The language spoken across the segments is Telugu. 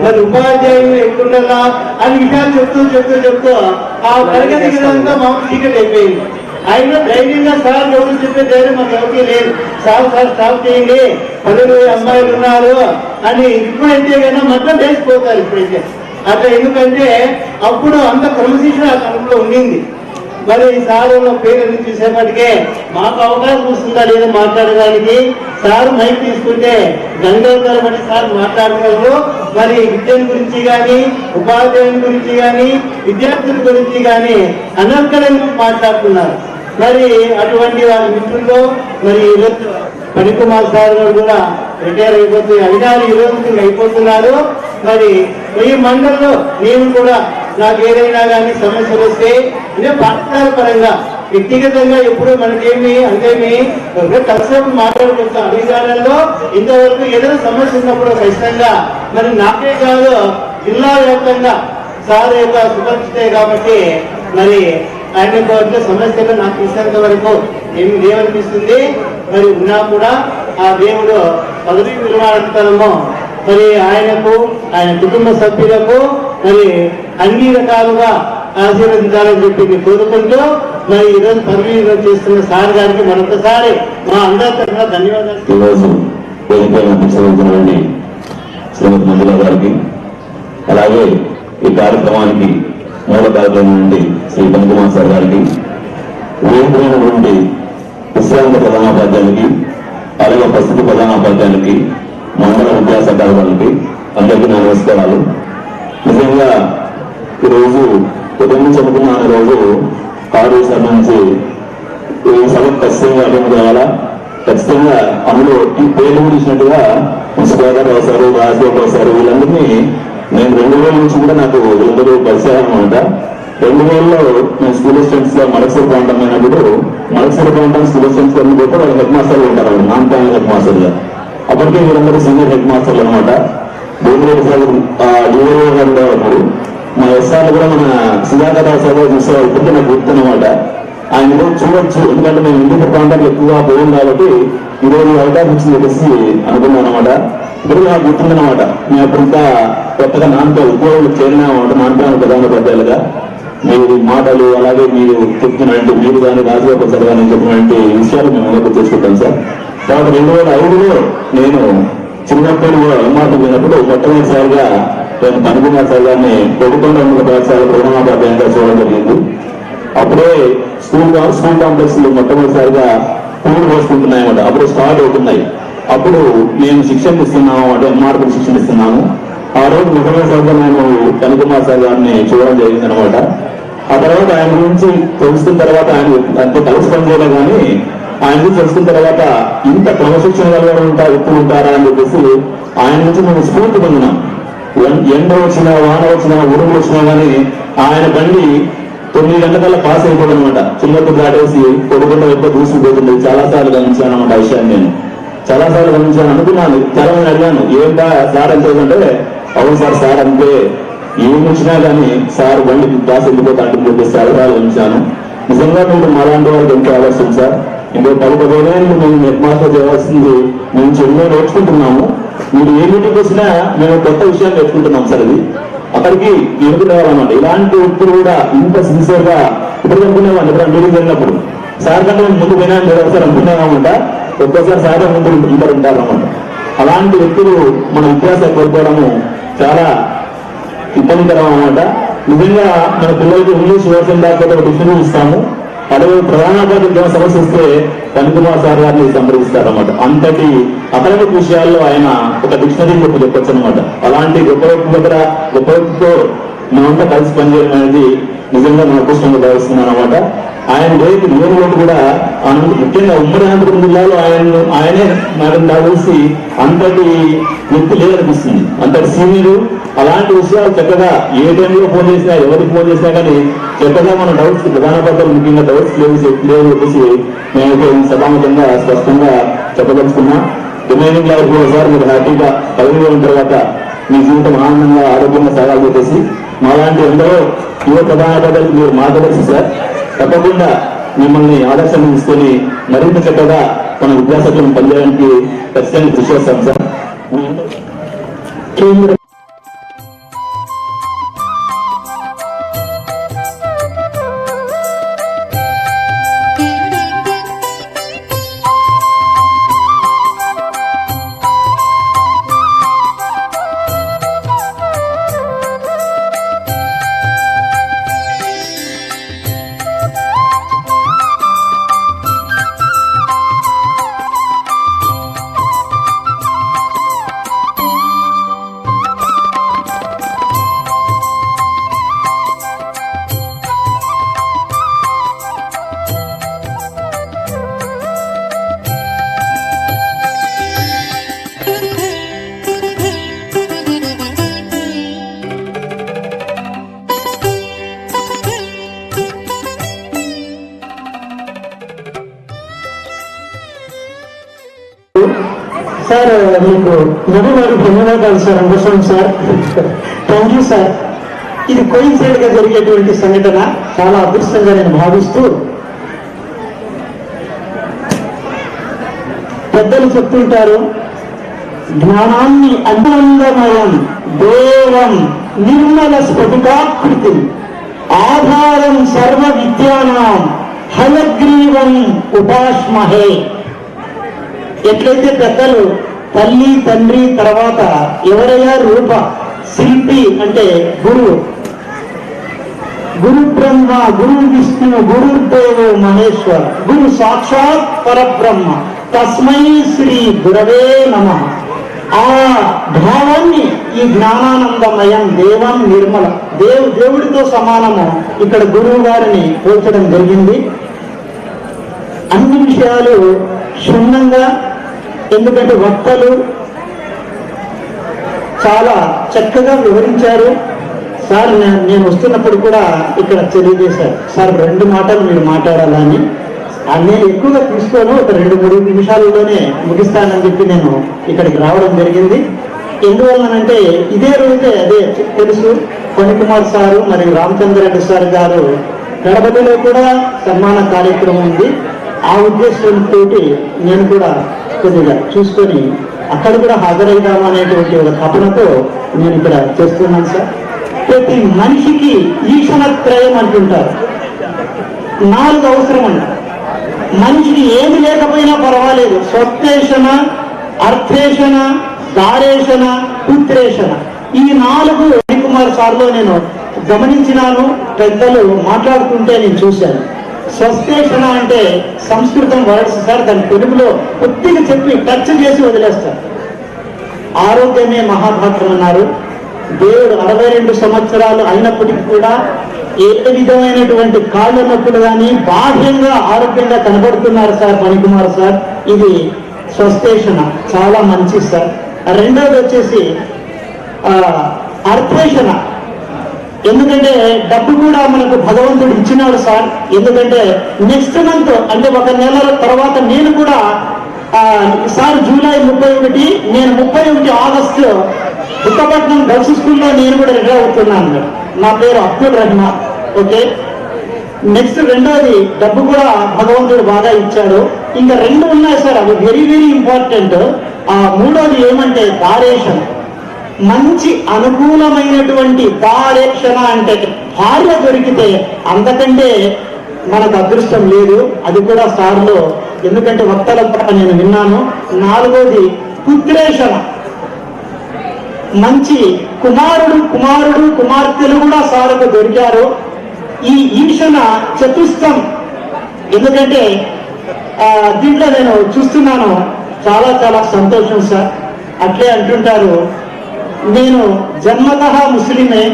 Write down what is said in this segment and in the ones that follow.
మరి ఉపాధ్యాయులు ఎక్కడుండాలా అని విషయాలు చెప్తూ ఆ తరగతి విధంగా మాకు చీకటి అయిపోయింది. ఆయన ధైర్యంగా సార్ ఎవరు చెప్పే ధైర్యం మాకు ఎవరికి లేదు. సార్ స్టాప్ చేయండి, 10 అమ్మాయిలు ఉన్నారు అని ఇప్పుడైతే కన్నా మొత్తం వేసిపోతారు. ఇప్పుడైతే అట్లా ఎందుకంటే అప్పుడు అంత క్రమశిక్షణ అక్కడ ఉండింది. మరి సార్ పేరు చూసేపటికే మాకు అవకాశం వస్తుందా లేదా మాట్లాడడానికి. సార్ మైక్ తీసుకుంటే గంటల బట్టి సార్ మాట్లాడగలరు. మరి విద్యను గురించి కానీ, ఉపాధ్యాయుల గురించి కానీ, విద్యార్థుల గురించి కానీ అనర్కలంగా మాట్లాడుతున్నారు. మరి అటువంటి వారి మిత్రుల్లో మరి ఈరోజు పనికుమార్ సార్ గారు కూడా రిటైర్ అయిపోతే అధికారి ఈరోజు అయిపోతున్నారు. మరి ఈ మండలంలో నేను కూడా నాకు ఏదైనా కానీ సమస్యలు వస్తే పాఠశాల పరంగా వ్యక్తిగతంగా ఎప్పుడు మనకేమి అంతేమి కలిసినప్పుడు మాట్లాడుకుంటాం. అధికారులలో ఇంతవరకు ఏదైనా సమస్య ఉన్నప్పుడు ఖచ్చితంగా మరి నాకే కాదు జిల్లా వ్యాప్తంగా సార్ యొక్క సుపరిచితే కాబట్టి మరి ఆయన సమస్యలు నాకు ఇచ్చినంత వరకు ఏమి లేవనిపిస్తుంది. మరి ఉన్నా కూడా ఆ దేవుడు పదవీ విరమణానంతరము మరి ఆయనకు, ఆయన కుటుంబ సభ్యులకు మరి అన్ని రకాలుగా ఆశీర్వదించాలని చెప్పి కోరుకుంటూ మరి ఈరోజు పదవీ చేస్తున్న సార్ గారికి మరొకసారి మా అందరి తరఫున ధన్యవాదాలు. ఈరోజు శ్రీమతి మంజుల గారికి, అలాగే ఈ కార్యక్రమానికి మూల కార్యక్రమం శ్రీ పనికుమార్ సార్ గారికి, వేదికైనటువంటి విశ్రాంత ప్రధానోపాధ్యాయులకి, అలాగే ప్రస్తుత ప్రధానోపాధ్యాయులకి, మండల విద్యాశాఖ వాళ్ళకి అందరికీ నా నమస్కారాలు. నిజంగా ఈరోజు ఉదయం చదువుకున్న రోజు 6 నుంచి ఈ సభకు ఖచ్చితంగా అటెండ్ కావాలా. ఖచ్చితంగా అందులో ఈ పేర్లు గురించినట్టుగా మున్సిపల్ రాశారు, రాజశేఖర్ రాశారు. వీళ్ళందరినీ నేను 2000 నుంచి కూడా నాకు వీళ్ళందరూ పరిచయం అనమాట. 2000లో నేను స్కూల్ స్టూడెంట్స్ గా మలక్సూర్ ప్రాంతం అయినప్పుడు మలక్సూర్ ప్రాంతం స్కూల్ స్టూడెంట్స్ అన్ని కూడా వాళ్ళు హెడ్ మాస్టర్లు ఉంటారు, నాన్ ప్యానల్ హెడ్ మాస్టర్గా. అప్పటికే వీళ్ళందరూ సీనియర్ హెడ్ మాస్టర్లు అనమాట. భూమిరెడ్డి సార్ డిఓ గారు ఉండేవారు. మా ఎస్ఆర్లు కూడా మన సుధాకర్ రావు సార్ చూసేవారు. ఇప్పటికే నాకు గుర్తున్నమాట. ఆయన ఈరోజు చూడొచ్చు, ఎందుకంటే మేము ఇంటి ప్రాంతాలు ఎక్కువగా పోయాం కాబట్టి ఈరోజు అవకాశం ఇచ్చింది చెప్పేసి అనుకున్నాను అనమాట. ఇప్పుడు నాకు గుర్తుందనమాట. మేము అప్పుడింకా కొత్తగా నాన్నపై ఉద్యోగులు చేరినామన్నమాట, నాన్నపై ప్రధానోపాధ్యాయులుగా. మీరు మాటలు అలాగే మీరు చెప్తున్నట్టు మీరు కానీ రాజగోపాల్ సార్ కానీ చెప్పినటువంటి విషయాలు మేము గుర్తు చేసుకుంటాం సార్. కాబట్టి 2005లో నేను చిన్నప్పుడు ఎంఆర్టీ పోయినప్పుడు మొట్టమొదటిసారిగా నేను పనికుమార్ సార్ గారిని కొడుకొండ ఉన్నత పాఠశాల ప్రధానోపాధ్యాయులుగా చూడడం జరిగింది. అప్పుడే స్కూల్ కాంప్లెక్స్ మొట్టమొదటిసారిగా పూలు పోసుకుంటున్నాయన్నమాట. అప్పుడు స్టార్ట్ అవుతున్నాయి. అప్పుడు మేము శిక్షణ ఇస్తున్నాము అంటే ఎంఆర్పీ శిక్షణ ఇస్తున్నాము. ఆ రోజు మొట్టమొదటిసారిగా మేము పనికుమార్ సార్ గారిని చూడడం జరిగింది అనమాట. ఆ తర్వాత ఆయన గురించి తెలుసుకున్న తర్వాత ఆయన అంతే కలిసి పనిచేయడం కానీ ఆయన గురించి తెలుసుకున్న తర్వాత ఇంత క్రమశిక్షణ ఎప్పుడు ఉంటారా అని చెప్పేసి ఆయన నుంచి మేము స్ఫూర్తి పొందినాం. ఎండ వచ్చినా, వాన వచ్చినా, ఉరుము వచ్చినా కానీ ఆయన బండి 9 గంటల పాస్ అయిపోవడం అనమాట. చిన్నప్పుడు దాటేసి కొడుకుండా ఎక్కువ దూసుకుపోతుంది. చాలాసార్లు గమనించాను అనమాట. ఆ విషయాన్ని నేను చాలాసార్లు గమనించాను. అనుకున్నాను, చాలా మంది అడిగాను, ఏంటా సార్ అంతేదంటే, అవును సార్, సార్ అంతే, ఏం వచ్చినా కానీ సార్ బండి పాస్ వెళ్ళిపోతా అంటుంది చెప్పేసి చాలాసార్లు గమనించాను. నిజంగా మీరు మాలాంటి వాళ్ళకి ఎంతో అవసరం సార్. ఇంకో 10-15 ఏళ్ళు మేము హెడ్ మాస్టర్ చేయాల్సింది మేము చెన్నై నేర్చుకుంటున్నాము. మీరు ఏ మీటింగ్ వచ్చినా మేము కొత్త విషయాలు నేర్చుకుంటున్నాం సార్. అది అక్కడికి ఎదుగుతున్నామన్నమాట. ఇలాంటి వ్యక్తులు కూడా ఇంత సిన్సియర్ గా ఇప్పుడు అనుకునేవాళ్ళు. ఇప్పుడు మీటింగ్ వెళ్ళినప్పుడు సార్ కంటే మేము ముందు పోయినా సార్ అనుకునేవామంట. ఒక్కోసారి సార్ ముందు ఉంటారన్నమాట. అలాంటి వ్యక్తులు మన విద్యాశాఖ కోల్పోవడము చాలా ఇబ్బందికరం అన్నమాట. నిజంగా మన పిల్లలకి ఇంగ్లీష్ వర్షన్ దాకా డిక్షనరీ ఇస్తాము. అదే ప్రధానోపాధ్యాయులకు ఏమైనా సమస్య వస్తే పనికుమార్ సార్ గారిని సంప్రదిస్తారన్నమాట. అంతటి అకాడమిక్ విషయాల్లో ఆయన ఒక డిక్షనరీ చెప్పొచ్చు అనమాట. అలాంటి గొప్ప వ్యక్తి దగ్గర గొప్ప వ్యక్తితో మేమంతా కలిసి పనిచేయడం అనేది నిజంగా నా అదృష్టంగా భావిస్తున్నాను అనమాట. ఆయన లేని లోటు కూడా ముఖ్యంగా ఉమ్మడి అనంతపురం జిల్లాలో ఆయనే నాకు తెలిసి అంతటి వ్యక్తి లేదనిపిస్తుంది. అంతటి సీనియర్. అలాంటి విషయాలు చక్కగా ఏ టైంలో ఫోన్ చేసినా, ఎవరికి ఫోన్ చేసినా కానీ చక్కగా మన డౌట్స్, ప్రధానోపాధ్యాయులు ముఖ్యంగా డౌట్స్ లేవు చెప్పేసి మేము సభాముఖంగా స్పష్టంగా చెప్పదలుచుకున్నా. రిమైనింగ్ లైఫ్ కూడా సార్ మీరు హ్యాపీగా పదవిలో ఉన్న తర్వాత మీ జీవితం ఆనందంగా ఆరోగ్యంగా సాగాలి చెప్పేసి మాలాంటి ఎందరో యువ ప్రధానోపాధ్యాయులకు మీరు మార్గదర్శి సార్. తప్పకుండా మిమ్మల్ని ఆదర్శంగా తీసుకొని మరింత చక్కగా మన విద్యాశాఖను పనిచేయడానికి ఖచ్చితంగా కృషి చేస్తాం సార్. సార్ మీకు మొదటి ధన్యవాదాలు సార్ అంబసం సార్. Thank you sir. ఇది కోయిన్సైడ్ గా జరిగేటువంటి సంఘటన, చాలా అదృష్టంగా నేను భావిస్తూ, పెద్దలు చెప్తుంటారు, జ్ఞానాన్ని అన్నందమయం దేవం నిర్మల స్ఫటికాకృతి ఆధారం సర్వ విద్యానాం హయగ్రీవం ఉపాస్మహే. ఎట్లయితే పెద్దలు తల్లి తండ్రి తర్వాత ఎవరయ్యా రూప శిల్పి అంటే గురువు, గురు బ్రహ్మ గురు విష్ణు గురుదేవో మహేశ్వర గురు సాక్షాత్ పరబ్రహ్మ తస్మై శ్రీ గురవే నమః. ఆ భావాన్ని ఈ జ్ఞానానందమయం దేవం నిర్మల దేవుడితో సమానము ఇక్కడ గురువు గారిని పోల్చడం జరిగింది. అన్ని విషయాలు క్షుణ్ణంగా, ఎందుకంటే వక్తలు చాలా చక్కగా వివరించారు. సార్ నేను వస్తున్నప్పుడు కూడా ఇక్కడ తెలియజేశారు, సార్ 2 మాటలు మీరు మాట్లాడాలని. నేను ఎక్కువగా తీసుకోను, ఒక 2-3 నిమిషాలలోనే ముగిస్తానని చెప్పి నేను ఇక్కడికి రావడం జరిగింది. ఎందువల్లనంటే ఇదే రోజే అదే తెలుసు, ఫణికుమార్ సారు మరియు రామచంద్రరెడ్డి సార్ గారు గణపతిలో కూడా సన్మాన కార్యక్రమం ఉంది. ఆ ఉద్దేశంతో నేను కూడా కొద్దిగా చూసుకొని అక్కడ కూడా హాజరైదాము అనేటువంటి ఒక తపనతో నేను ఇక్కడ చేస్తున్నాను సార్. ప్రతి మనిషికి ఈశ్వరత్రయం అంటుంటారు, 4 అవసరం అంట. మనిషికి ఏమి లేకపోయినా పర్వాలేదు, స్వత్తేషణ, అర్థేషణ, దారేషణ, పుత్రేషణ, ఈ 4 ఫణికుమార్ సార్లో నేను గమనించినాను. పెద్దలు మాట్లాడుతుంటే నేను చూశాను. స్వస్థేషణ అంటే సంస్కృతం వర్డ్స్ సార్, దాని తెలుగులో కొద్దిగా చెప్పి టచ్ చేసి వదిలేస్తారు. ఆరోగ్యమే మహాభాగ్యం అన్నారు. దేవుడు 62 సంవత్సరాలు అయినప్పటికీ కూడా ఏ విధమైనటువంటి కాళ్ళ నొప్పులు కానీ బాహ్యంగా ఆరోగ్యంగా కనబడుతున్నారు సార్ ఫణికుమార్ సార్. ఇది స్వస్థేషణ, చాలా మంచి సార్. రెండవది వచ్చేసి అర్థేషణ. ఎందుకంటే డబ్బు కూడా మనకు భగవంతుడు ఇచ్చినాడు సార్. ఎందుకంటే నెక్స్ట్ మంత్ అంటే 1 నెల తర్వాత నేను కూడా సార్ జూలై 31, నేను 31 ఆగస్టు బుక్కపట్నం గర్ల్స్ స్కూల్లో నేను కూడా రిటైర్ అవుతున్నాను. నా పేరు అబ్దుల్ రహమాన్. ఓకే, నెక్స్ట్ రెండోది డబ్బు కూడా భగవంతుడు బాగా ఇచ్చాడు. ఇంకా 2 ఉన్నాయి సార్, అవి వెరీ వెరీ ఇంపార్టెంట్. మూడోది ఏమంటే దారేషణ, మంచి అనుకూలమైనటువంటి దారేక్షణ అంటే భార్య దొరికితే అంతకంటే మనకు అదృష్టం లేదు. అది కూడా సార్లో, ఎందుకంటే వక్తల ద్వారా నేను విన్నాను. 4వది పుత్రేషణ, మంచి కుమారుడు కుమార్తెలు కూడా సార్కు దొరికారు. ఈ ఈషణ చతుష్టం, ఎందుకంటే దీంట్లో నేను చూస్తున్నాను, చాలా చాలా సంతోషం సార్. అట్లే అంటుంటారు, నేను జన్మతః ముస్లిమే,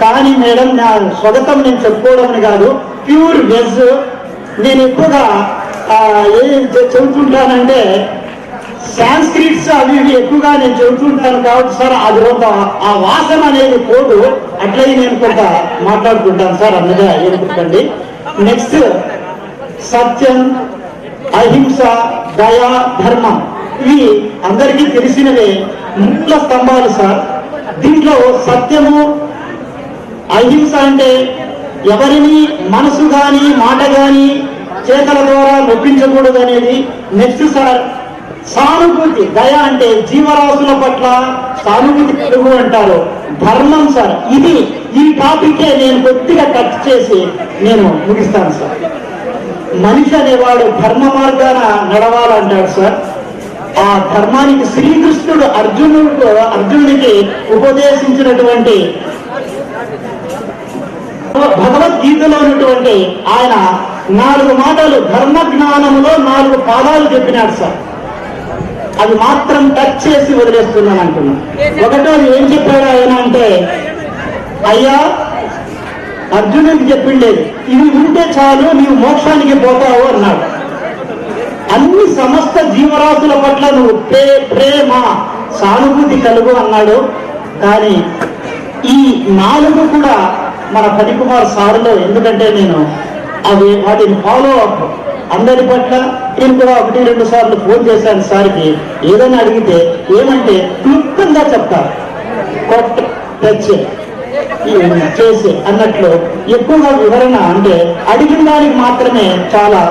కానీ మేడం నా స్వగతం నేను చెప్పుకోవడం కాదు, ప్యూర్ వెజ్. నేను ఎక్కువగా ఏం చెబుతుంటానంటే సాంస్క్రిట్స్ అవి ఇవి ఎక్కువగా నేను చెబుతుంటాను కాబట్టి సార్ అది ఆ వాసన అనేది పోదు. అట్లయి నేను కొంత మాట్లాడుకుంటాను సార్, అన్నగా ఏమనుకోండి. నెక్స్ట్ సత్యం, అహింస, దయ, ధర్మం, ఇవి అందరికీ తెలిసినవే మూల స్తంభాలు సార్. దీంట్లో సత్యము, అహింస అంటే ఎవరిని మనసు గాని మాట గాని చేతల ద్వారా నొప్పించకూడదు అనేది. నెక్స్ట్ సార్ సానుభూతి, దయ అంటే జీవరాశుల పట్ల సానుభూతి కలుగు అంటారు. ధర్మం సార్, ఇది ఈ టాపికే నేను కొద్దిగా టచ్ చేసి నేను ముగిస్తాను సార్. మనిషి అనేవాడు ధర్మ మార్గాన నడవాలంటాడు సార్. ఆ ధర్మానికి శ్రీకృష్ణుడు అర్జునుడికి ఉపదేశించినటువంటి భగవద్గీతలో ఉన్నటువంటి ఆయన 4 మాటలు ధర్మ జ్ఞానములో 4 పాదాలు చెప్పినాడు సార్. అది మాత్రం టచ్ చేసి వదిలేస్తున్నాను అంటున్నాను. ఒకటోది ఏం చెప్పాడు ఆయన అంటే, అయ్యా అర్జునుడికి చెప్పిండేది, ఇవి ఉంటే చాలు నీవు మోక్షానికి పోతావు అన్నాడు. అన్ని సమస్త జీవరాశుల పట్ల నువ్వు ప్రేమ సానుభూతి కలుగు అన్నాడు. కానీ ఈ 4 కూడా మన ఫణికుమార్ సార్లో, ఎందుకంటే నేను వాటిని ఫాలో అప్ అందరి పట్ల నేను కూడా 1-2 సార్లు ఫోన్ చేశాను సార్కి. ఏదైనా అడిగితే ఏమంటే క్లుప్తంగా చెప్తారు, కొట్ట టచ్ చేసి అన్నట్లు ఎక్కువగా వివరణ, అంటే అడిగిన దానికి మాత్రమే చాలా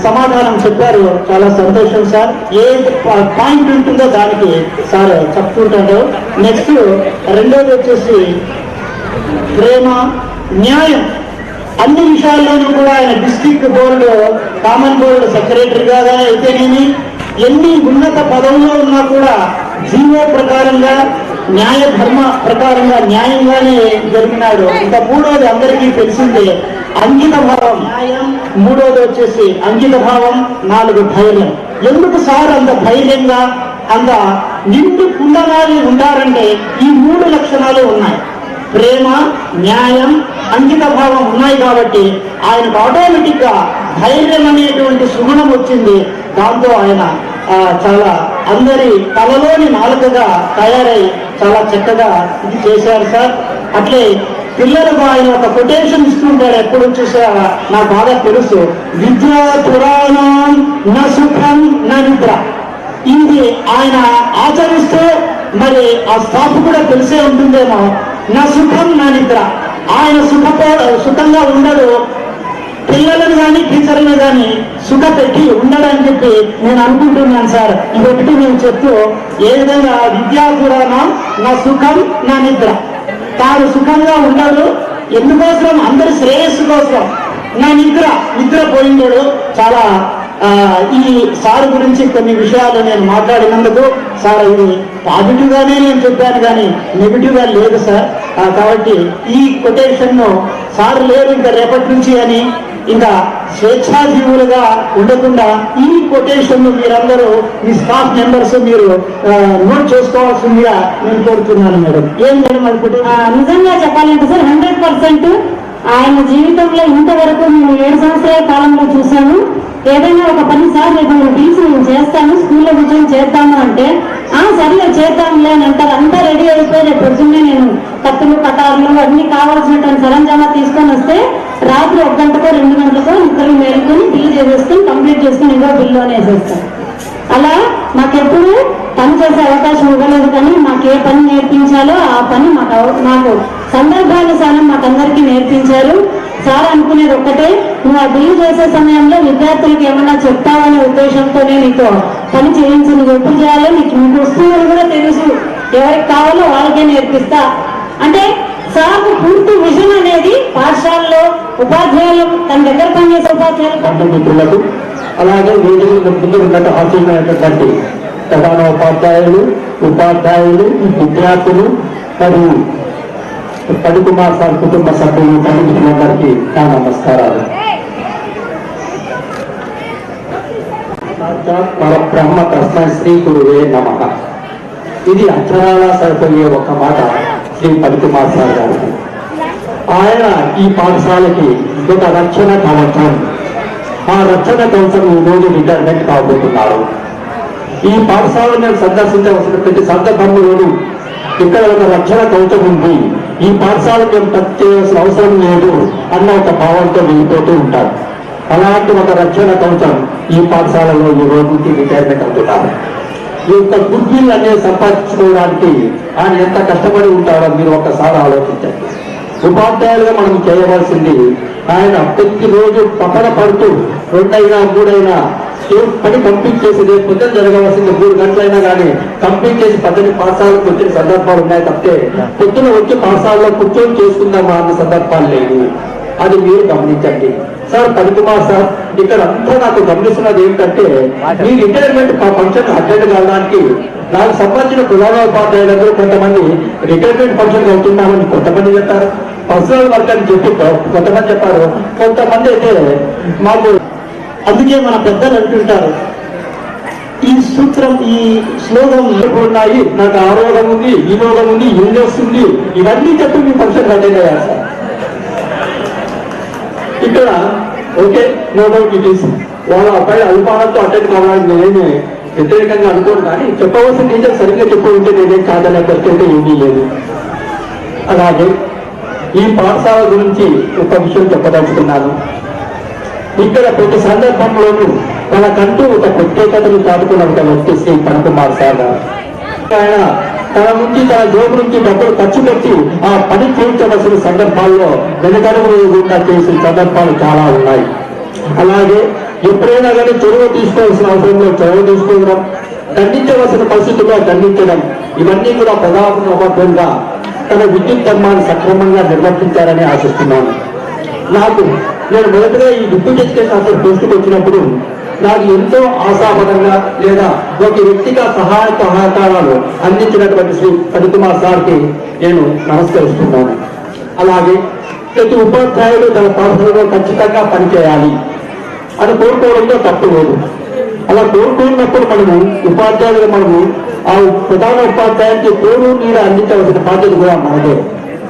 సమాధానం చెప్పారు. చాలా సంతోషం సార్. ఏ పాయింట్ ఉంటుందో దానికి సార్ చెప్తుంటారు. నెక్స్ట్ రెండోది వచ్చేసి ప్రేమ, న్యాయం. అన్ని విషయాల్లోనూ కూడా ఆయన డిస్ట్రిక్ట్ బోర్డు, కామన్ బోర్డు సెక్రటరీగా అయితేనేమి, ఎన్ని ఉన్నత పదవుల్లో ఉన్నా కూడా జీవో ప్రకారంగా, న్యాయ ధర్మ ప్రకారంగా న్యాయంగానే జరిగినాడు. ఇంకా మూడోది అందరికీ తెలిసిందే, అంకిత భావం. న్యాయం, మూడోది వచ్చేసి అంకిత భావం, 4 ధైర్యం. ఎందుకు సార్ అంత ధైర్యంగా, అంత నిండు కుండనాలు ఉంటారంటే ఈ 3 లక్షణాలు ఉన్నాయి. ప్రేమ, న్యాయం, అంకిత భావం ఉన్నాయి కాబట్టి ఆయనకు ఆటోమేటిక్ గా ధైర్యం అనేటువంటి సుగుణం వచ్చింది. దాంతో ఆయన చాలా అందరి తలలోని నాలుకగా తయారై చాలా చక్కగా ఇది చేశారు సార్. అట్లే పిల్లలకు ఆయన ఒక కొటేషన్ ఇస్తుంటారు, ఎప్పుడు చూసా నాకు బాగా తెలుసు, విద్యా పురాణం నా సుఖం నా నిద్ర. ఇది ఆయన ఆచరిస్తూ మరి ఆ స్టాఫ్ కూడా తెలిసే ఉంటుందేమో, నా సుఖం నా నిద్ర. ఆయన సుఖంగా ఉండడు, పిల్లలను కానీ టీచర్లను కానీ సుఖ పెట్టి ఉండడని చెప్పి నేను అనుకుంటున్నాను సార్. ఇదొకటి నేను చెప్తూ, ఏ విధంగా విద్యా పురాణం నా సుఖం నా నిద్ర. తాను సుఖంగా ఉండడు, ఎందుకోసం, అందరి శ్రేయస్సు కోసం. నా నిద్ర పోయిండు. చాలా ఈ సార్ గురించి కొన్ని విషయాలు నేను మాట్లాడినందుకు సార్ ఇది పాజిటివ్ గానే నేను చెప్పాను కానీ నెగిటివ్ గా లేదు సార్. కాబట్టి ఈ కొటేషన్ ను సార్ లేరు ఇంకా రేపటి నుంచి అని, ఇంకా స్వేచ్ఛాజీవులుగా ఉండకుండా ఈ కొటేషన్ ను మీరందరూ మీ స్టాఫ్ మెంబర్స్ మీరు నోట్ చేసుకోవాల్సిందిగా నేను కోరుతున్నాను మేడం. ఏం మేడం అనుకుంటే, నిజంగా చెప్పాలంటే సార్ 100% ఆయన జీవితంలో ఇంతవరకు నేను 7 సంవత్సరాల కాలంలో చూశాను. ఏదైనా ఒక 10 సార్లు ఇప్పుడు పిలిచి నేను చేస్తాను, స్కూల్లో కూర్చొని చేద్దాము అంటే సరిగా చేద్దాంలే అని అంటారు. అంతా రెడీ అయిపోయి రేపు పొద్దున్నే నేను కత్తులు, కటార్లు అన్ని కావాల్సినటువంటి సరంజామా తీసుకొని వస్తే రాత్రి 1 గంటకో 2 గంటలకో నిద్రలు మేలుకొని బిల్లు చేసేసుకొని కంప్లీట్ చేసుకుని ఇంకో బిల్లు అని వేసేస్తాను. అలా మాకెప్పుడు పని చేసే అవకాశం ఇవ్వలేదు, కానీ మాకు ఏ పని నేర్పించాలో ఆ పని నాకు సందర్భానుసారం మాకందరికీ నేర్పించారు. సార్ అనుకునేది ఒక్కటే, నువ్వు ఆ బిల్లు చేసే సమయంలో విద్యార్థులకు ఏమన్నా చెప్తావనే ఉద్దేశంతోనే నీతో పని చేయించి నువ్వు ఎప్పుడు చేయాలో నీకు వస్తువులు కూడా తెలుసు, ఎవరికి కావాలో వాళ్ళకే నేర్పిస్తా అంటే సార్కు పూర్తి విజన్ అనేది పాఠశాలలో ఉపాధ్యాయులు, తన దగ్గర పనిచేసే ఉపాధ్యాయులు, అలాగే ముందు ఉన్నట్టు హాస్యమైనటువంటి ప్రధాన ఉపాధ్యాయులు, విద్యార్థులు మరియు పడికుమార్ సార్ కుటుంబ సభ్యులు పండితులందరికీ నా నమస్కారాలు. పరబ్రహ్మ తస్మై శ్రీ గురువే నమః. ఇది అక్షరాల సరిపోయే ఒక మాట శ్రీ పడికుమార్ సార్ గారికి. ఆయన ఈ పాఠశాలకి ఒక రక్షణ కవచం. ఆ రక్షణ కవచం ఈ రోజు రిటైర్మెంట్ కాబోతున్నారు. ఈ పాఠశాలను నేను సందర్శించవలసిన ప్రతి సందర్భంలోనూ ఇక్కడ ఒక రక్షణ కవచం ఉంది, ఈ పాఠశాల మేము టచ్ చేయాల్సిన అవసరం లేదు అన్న ఒక భావంతో వెళ్ళిపోతూ ఉంటారు. అలాంటి ఒక రక్షణ కవచం ఈ పాఠశాలలో ఈ రోజుకి రిటైర్మెంట్ అవుతున్నారు. ఈ యొక్క గుడ్ విల్ అనేది సంపాదించుకోవడానికి ఆయన ఎంత కష్టపడి ఉంటారో మీరు ఒక్కసారి ఆలోచించండి. ఉపాధ్యాయులుగా మనం చేయవలసింది, ఆయన ప్రతిరోజు పక్కన పడుతూ 2 అయినా 3 అయినా పని కంప్లీట్ చేసి రేపు పొద్దున జరగవలసింది 3 గంటలైనా కానీ కంప్లీట్ చేసి పద్ధతి పాఠశాలకు వచ్చిన సందర్భాలు ఉన్నాయి తప్పితే పొద్దున వచ్చి పాఠశాలలో కూర్చొని చేసుకుందామా అన్న సందర్భాలు లేవు. అది మీరు గమనించండి. సార్ పడికుమార్ సార్ ఇక్కడ అంతా నాకు గమనిస్తున్నది ఏమిటంటే, మీ రిటైర్మెంట్ ఫంక్షన్ అటెండ్ కావడానికి నాకు సంబంధించిన ప్రధానోపాధ్యాయులందరూ కొంతమంది రిటైర్మెంట్ ఫంక్షన్ అవుతున్నామని కొంతమంది చెప్పారు, పర్సనల్ వర్క్ అని చెప్పి కొంతమంది చెప్పారు, కొంతమంది అయితే మాకు. అందుకే మన పెద్దలు అంటుంటారు, ఈ సూత్రం, ఈ శ్లోకం ఉన్నాయి, నాకు ఆ రోగం ఉంది, ఈ రోగం ఉంది, ఏం చేస్తుంది, ఇవన్నీ చెప్పి మీ ఫంక్షన్ అటెండ్ అయ్యారు సార్. ఇక్కడ okay, no doubt it is వాళ్ళ అబ్బాయి అల్పానంతో అటెండ్ కావాలని నేనేమి వ్యతిరేకంగా అనుకోను, కానీ చెప్పవలసిన టీచర్ సరిగ్గా చెప్పుకుంటే నేనేం కాదనే పరిస్థితి ఏమీ లేదు. అలాగే ఈ పాఠశాల గురించి ఒక విషయం చెప్పదలుచుకున్నాను. ఇక్కడ ప్రతి సందర్భంలోనూ తనకంటూ ఒక ప్రత్యేకతను చాటుకున్న ఒక వ్యక్తి శ్రీ పణకుమార్ సార్ గారు. ఆయన తన నుంచి తన జోబు నుంచి డబ్బులు ఖర్చు పెట్టి ఆ పని చేయించవలసిన సందర్భాల్లో వెనకడుగు వేయకుండా చేసిన సందర్భాలు చాలా ఉన్నాయి. అలాగే ఎప్పుడైనా కానీ చొరవ తీసుకోవాల్సిన అవసరంలో చొరవ తీసుకోవడం, ఖండించవలసిన పరిస్థితుల్లో ఖండించడం, ఇవన్నీ కూడా ప్రధానంగా తన విద్యుత్ ధర్మాన్ని సక్రమంగా నిర్వర్తించారని ఆశిస్తున్నాను. నేను మొదటగా ఈ విద్యుత్ ఎడ్యుకేషన్ అసలు దృష్టికి వచ్చినప్పుడు నాకు ఎంతో ఆశాపరంగా లేదా ఒక వ్యక్తిగా సహాయ సహకారాలు అందించినటువంటి శ్రీ పణకుమార్ సార్కి నేను నమస్కరిస్తున్నాను. అలాగే ప్రతి ఉపాధ్యాయుడు తన పాఠశాలలో ఖచ్చితంగా పనిచేయాలి అని కోరుకోవడంలో తప్పు లేదు. అలా కోరుకున్నప్పుడు ఉపాధ్యాయులుగా ఆ ప్రధాన ఉపాధ్యాయునికి తోడు నీడ అందించవలసిన బాధ్యత కూడా మనదే.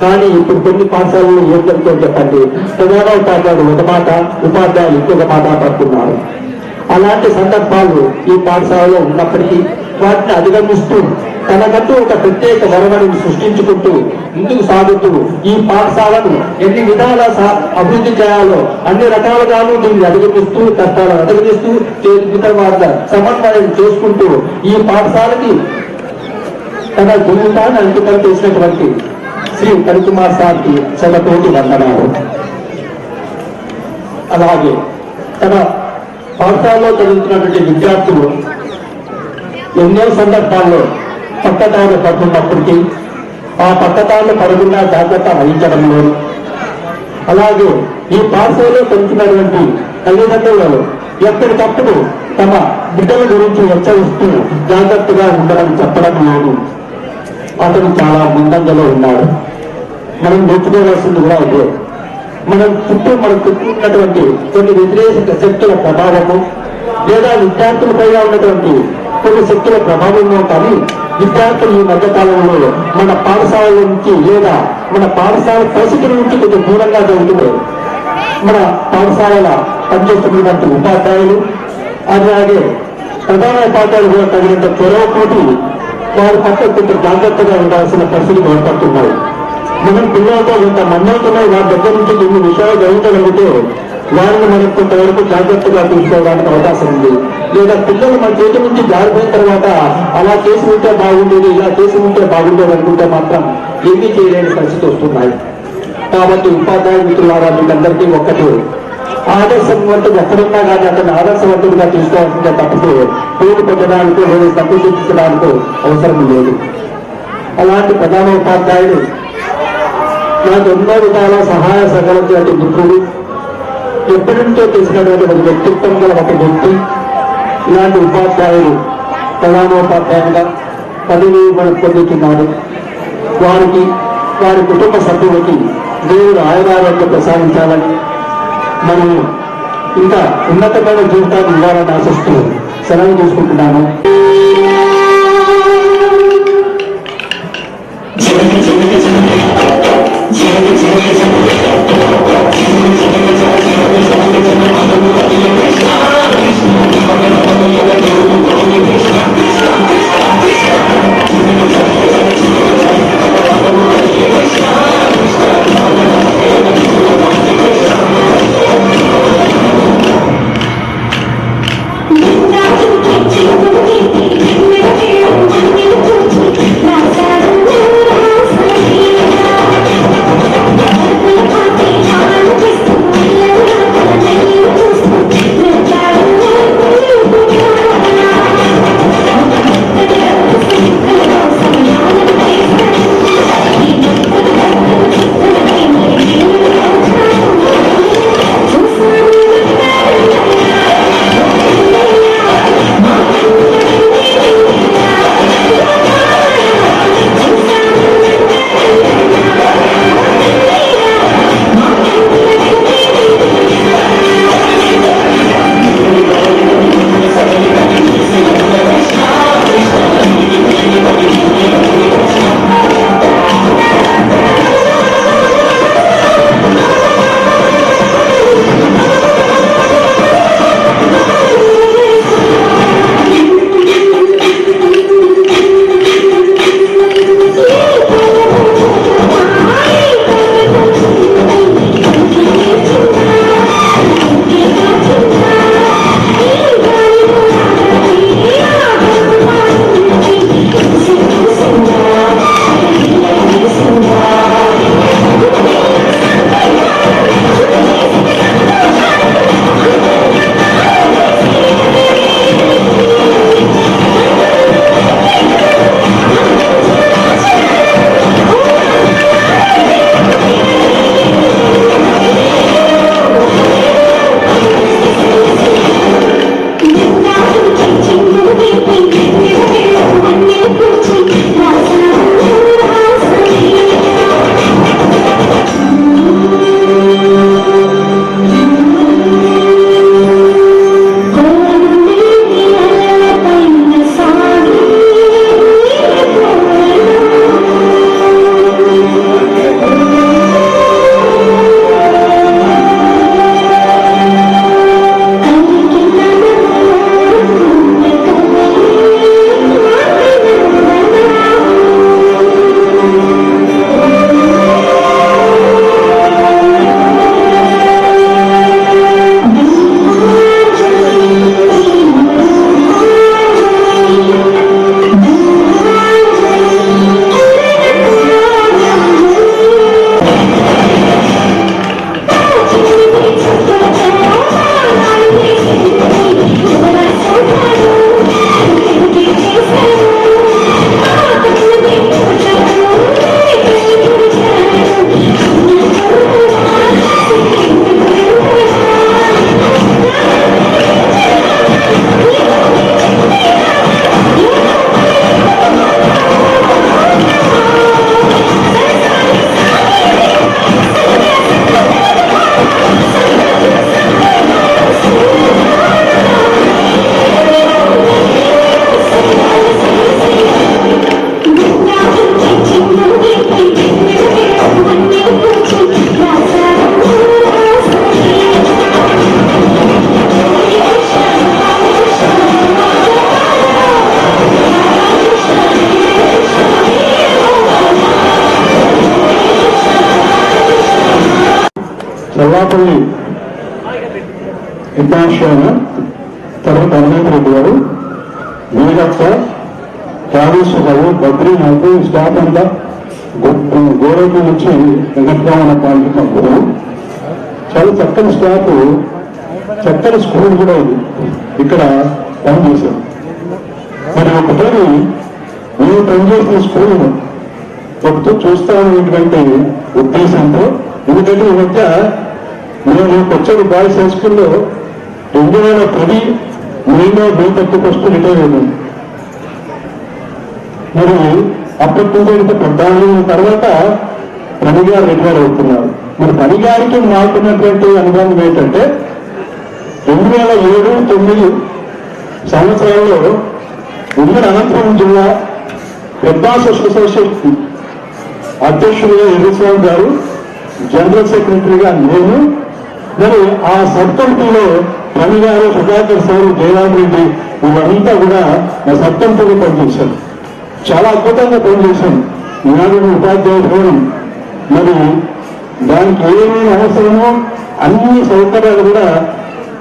కానీ ఇప్పుడు కొన్ని పాఠశాలలో ఏం జరుగుతుందో చెప్పండి, ప్రధాన ఉపాధ్యాయుడు ఒక మాట, ఉపాధ్యాయులు ఇంకొక మాట పడుతున్నారు. అలాంటి సందర్భాలు ఈ పాఠశాలలో ఉన్నప్పటికీ వాటిని అధిగమిస్తూ తనకంటూ ఒక ప్రత్యేక వరవడిని సృష్టించుకుంటూ ముందుకు సాగుతూ ఈ పాఠశాలను ఎన్ని విధాల అభివృద్ధి చేయాలో అన్ని రకాలుగాను దీన్ని అధిగమిస్తూ కష్టాలను అధిగమిస్తూ ఇతర వార్త సమన్వయం చేసుకుంటూ ఈ పాఠశాలకి తన జీవితాన్ని అంకితం చేసినటువంటి శ్రీ పణకుమార్ సార్కి శతకోటి వందనాలు. అలాగే తన పాఠశాలలో చదువుతున్నటువంటి విద్యార్థులు ఎన్నో సందర్భాల్లో పక్కదారులు పడుతున్నప్పటికీ ఆ పక్కదారులు పడకుండా జాగ్రత్త వహించడంలో, అలాగే ఈ పాఠశాలలో పెంచినటువంటి తల్లిదండ్రులు ఎప్పటికప్పుడు తమ బిడ్డల గురించి హెచ్చరిస్తూ జాగ్రత్తగా ఉండాలని చెప్పడం లేదు. అతను చాలా ముందంజలో ఉన్నాడు. మనం నేర్చుకోవాల్సింది కూడా ఇదే. మనం చుట్టూ ఉన్నటువంటి కొన్ని వ్యతిరేక శక్తుల ప్రభావము లేదా విద్యార్థులపై ఉన్నటువంటి కొన్ని శక్తుల ప్రభావము, కానీ విద్యార్థులు ఈ మధ్య కాలంలో మన పాఠశాల నుంచి లేదా మన పాఠశాల పరిస్థితుల నుంచి కొంచెం దూరంగా జరుగుతుంది. మన పాఠశాలల పనిచేస్తున్నటువంటి ఉపాధ్యాయులు అలాగే ప్రధాన ఉపాధ్యాయులు కూడా తగినంత చొరవతోటి వారి పట్ల కొంచెం జాగ్రత్తగా ఉండాల్సిన పరిస్థితులు ఏర్పడుతున్నాయి. మనం పిల్లలతో ఇంత మన్నవుతున్నాయి, వారి దగ్గర నుంచి కొన్ని విషయాలు గ్రహించగలిగితే వారిని మనం కొంతవరకు జాగ్రత్తగా తీసుకోవడానికి అవకాశం ఉంది. లేదా పిల్లలు మన చేతి నుంచి జారిపోయిన తర్వాత అలా చేసి ఉంటే బాగుండేది, ఇలా చేసి ఉంటే బాగుండేది అనుకుంటే మాత్రం ఏమీ చేయలేని పరిస్థితి వస్తున్నాయి. కాబట్టి ఉపాధ్యాయ మిత్రులారా, మీకందరికీ ఒక్కటి ఆదర్శవంతుడు ఎక్కడున్నా కానీ అతన్ని ఆదర్శవంతుడిగా తీసుకోవాల్సిందే తప్పితే పేరు పెట్టడానికి లేదా తప్పు చూపించడానికి అవసరం లేదు. అలాంటి ప్రధాన ఉపాధ్యాయుడు నాకు ఎన్నో విధాల సహాయ సహకరించినటువంటి మిత్రుడు, ఎప్పటి నుంచో తెలిసినటువంటి ఒక వ్యక్తిత్వం గల ఒక వ్యక్తి. ఇలాంటి ఉపాధ్యాయులు ప్రధానోపాధ్యాయులుగా పదవి పొందుతున్నారు. వారికి వారి కుటుంబ సభ్యులకి దేవుడు ఆయురారోగ్యం ప్రసాదించాలని, మనం ఇంకా ఉన్నతమైన జీవితాన్ని ఇవ్వాలని ఆశిస్తూ సెలవు తీసుకుంటున్నాను. Thank you. చల్లాపల్లి విద్యాశ్రమ, తర్వాత అనంత రెడ్డి గారు, వీరప్ప, రాజేశ్వరరావు, బద్రీనాథ్, స్టాఫ్ అంతా గోడకి నుంచి వెంకటరామన్న పాయింట్ పంపుతారు. చాలా చక్కని స్టాఫ్, చక్కని స్కూల్ కూడా ఉంది ఇక్కడ పనిచేశాం. మరి ఒకసారి మేము పనిచేసిన స్కూల్ ఒకటి చూస్తామనేటువంటి ఉద్దేశంతో, ఎందుకంటే ఈ మధ్య మేము కొచ్చడి బాయ్స్ హై స్కూల్లో 2010 మేలో మే 31 రిటైర్ అయ్యాం. మరి అప్పటి నుంచి ఇంత పెద్ద తర్వాత పనిగారు రిటైర్ అవుతున్నారు. మరి పనిగారికి మాకున్నటువంటి అనుభవం ఏంటంటే 2007-9 సంవత్సరాల్లో ఉమ్మడి అనంతపురం జిల్లా పెద్దాస అసోసియేషన్ అధ్యక్షుడిగా ఎర్రస్వామి గారు, జనరల్ సెక్రటరీగా నేను, మరి ఆ సబ్ కమిటీలో పని గారు, సుధాకర్ సార్, జయరామ్ రెడ్డి వీళ్ళంతా కూడా ఆ సబ్ కమిటీలో పనిచేశారు. చాలా అద్భుతంగా పనిచేశాను. నాడు ఉపాధ్యాయ భవనం, మరి దానికి ఏమేమి అవసరమో అన్ని సౌకర్యాలు కూడా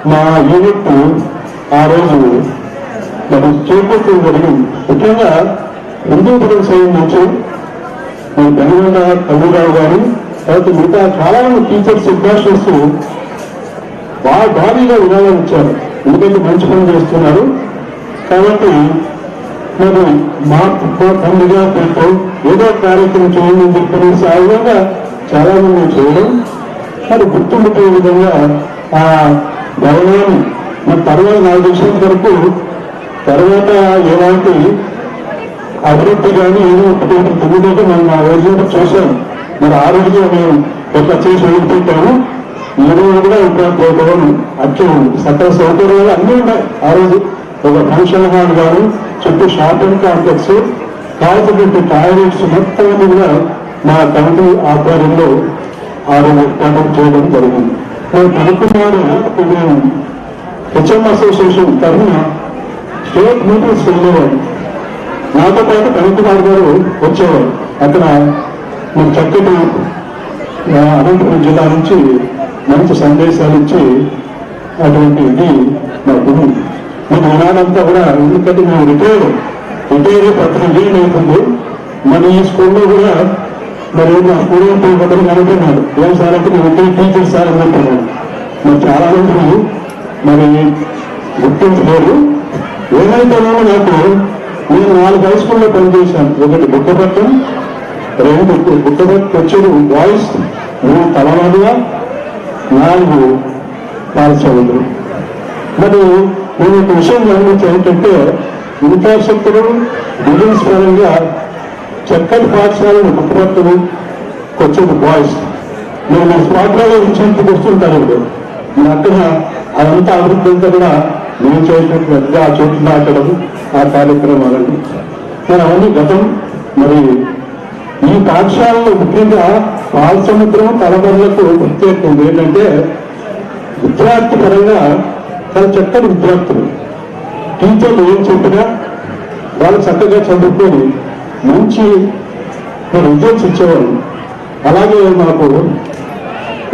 మా యూనిట్ ఆ రోజు మరి చేపట్టడం జరిగింది. ముఖ్యంగా హిందూపురం సైడ్ నుంచి మరి బెంగళూరు కల్లురావు గారు, తర్వాత మిగతా చాలా మంది టీచర్స్, అడ్మినిస్ట్రేటర్స్ భారీగా విరాళాలు ఇచ్చారు. ఎందుకంటే మంచి పని చేస్తున్నారు కాబట్టి మరి మా పండుగ పెట్టు ఏదో కార్యక్రమం చేయండి అని చెప్పేసి ఆ విధంగా చాలా మంది చేయడం, మరి గుర్తుండిపోయే విధంగా ఆ భవనాన్ని మరి తర్వాత నాకు తెలిసిన వరకు తర్వాత ఎలాంటి అభివృద్ధి కానీ ఏదో ఒకటి ఎందుకంటే మనం ఆ రోజు చూసాం. మరి ఆ రోజు మేము ఒక చేసి వదిలిపెట్టాము. ఈ రోజు కూడా ఇప్పుడు భవనం అట్లే ఉంది, సకల సౌకర్యాలు అన్నీ ఉన్నాయి. ఆ రోజు ఒక ఫంక్షన్ హాల్ కానీ, చుట్టూ షాపింగ్ కాంప్లెక్స్, కావాల్సినటువంటి టాయిలెట్స్ మొత్తం కూడా మా కమిటీ ఆధ్వర్యంలో ఆ రోజు ఏర్పాటు చేయడం జరిగింది. మేము పలుకున్నారు మేము హెచ్ఎం అసోసియేషన్ తరఫున స్టేట్ మీటింగ్స్ వెళ్ళేవాడు. నాతో పాటు కమిటీవారు గారు వచ్చేవారు. అక్కడ మేము చక్కటి అనంతపురం జిల్లా నుంచి మంచి సందేశాలు ఇచ్చి అటువంటి ఇది మాకు మీకు వినాలంతా కూడా. ఎందుకంటే మేము రిటైర్ 13 ఏళ్ళు అవుతుంది. మరి ఈ స్కూల్లో కూడా మరి మా స్కూల్ బదులు కనుకున్నాడు. ఏం సార్ అంటే మేము రిటైర్ టీచర్ సార్ అని అంటున్నాడు. మరి చాలా మంది మరి గుర్తించలేరు. ఏమైతేనో నాకు నేను 4 హై స్కూల్లో పనిచేశాను. ఒకటి బుట్టపట్నం, 2 బుట్టపట్టు వచ్చేది బాయ్స్, 3 తలవాడుగా, 4 పాల్చవులు. మరి నేను ఒక విషయం గమనించాను ఏంటంటే ఇన్ఫ్రాస్ట్రక్చర్ బిల్డింగ్స్ పరంగా చక్కటి పాఠశాలను బుట్టపట్టును వచ్చేది బాయ్స్. నేను నా స్పాట్లో ఇన్సెంటివ్ వస్తుంటాను. ఇప్పుడు అక్కడ అదంతా అభివృద్ధి అంతా కూడా నేను చేసినట్టు ఆ చెట్లు నాటడం, ఆ కార్యక్రమాలని మరి అవన్నీ గతం. మరి ఈ పాఠశాలలో ముఖ్యంగా పాల్సముద్రం తలబరులకు ప్రత్యేకత ఉంది. ఏంటంటే విద్యార్థి పరంగా చాలా చక్కని విద్యార్థులు, టీచర్లు ఏం చెప్పినా వాళ్ళు చక్కగా చదువుకొని మంచి రిజల్ట్స్ ఇచ్చేవాళ్ళు. అలాగే మాకు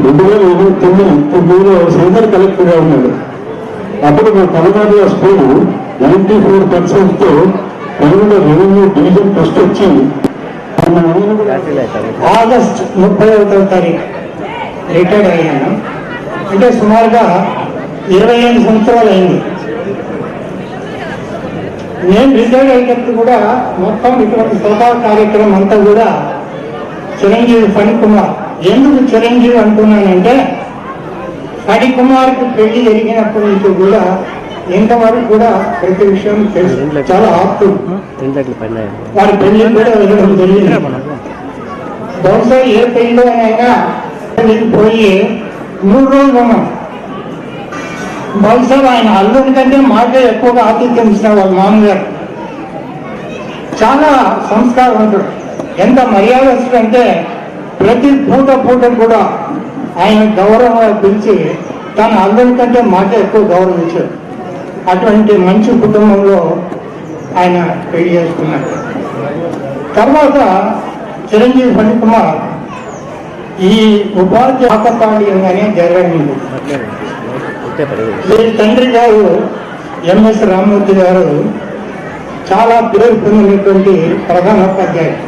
2009 సీనియర్ కలెక్టర్గా ఉన్నాడు. అప్పుడు మా తమిళనాడు స్కూల్ 94%తో తెలుగులో రెవెన్యూ డివిజన్ ఫస్ట్ వచ్చి ఆగస్ట్ 31వ తారీఖు రిటైర్డ్ అయ్యాను. అంటే సుమారుగా 25 సంవత్సరాలు అయింది. నేను రిటైర్డ్ అయినప్పుడు కూడా మొత్తం ఇటువంటి సభా కార్యక్రమం అంతా కూడా చిరంజీవి ఫణికుమార్. ఎందుకు చిరంజీవి అంటున్నానంటే ఫణికుమార్కి పెళ్లి జరిగినప్పటి నుంచి కూడా ఇంతవరకు కూడా ప్రతి విషయం తెలుసు. చాలా ఆప్తుడు. వారి పెళ్లి కూడా వెళ్ళడం జరిగింది. బహుశా ఏ పెళ్లిలో అయినా పోయి 3 రోజులు ఉన్నాం. బహుశా ఆయన అల్లుడి కంటే మాకే ఎక్కువగా ఆతిథ్యం ఇచ్చిన వాళ్ళ మామగారు. చాలా సంస్కారవంతుడు. ఎంత మర్యాదస్తుడు అంటే ప్రతి పూట కూడా ఆయన గౌరవంగా పిలిచి తన అల్లుడి కంటే మాకే ఎక్కువ గౌరవించాడు. అటువంటి మంచి కుటుంబంలో ఆయన పెళ్లి చేసుకున్నాడు. తర్వాత చిరంజీవి ఫణికుమార్ ఈ ఉపాధ్యాయ ఆకతాళీయంగానే జరగలేదు. వీరి తండ్రి గారు ఎంఎస్ రామ్మూర్తి గారు చాలా పేరు పొందినటువంటి ప్రధానోపాధ్యాయులు.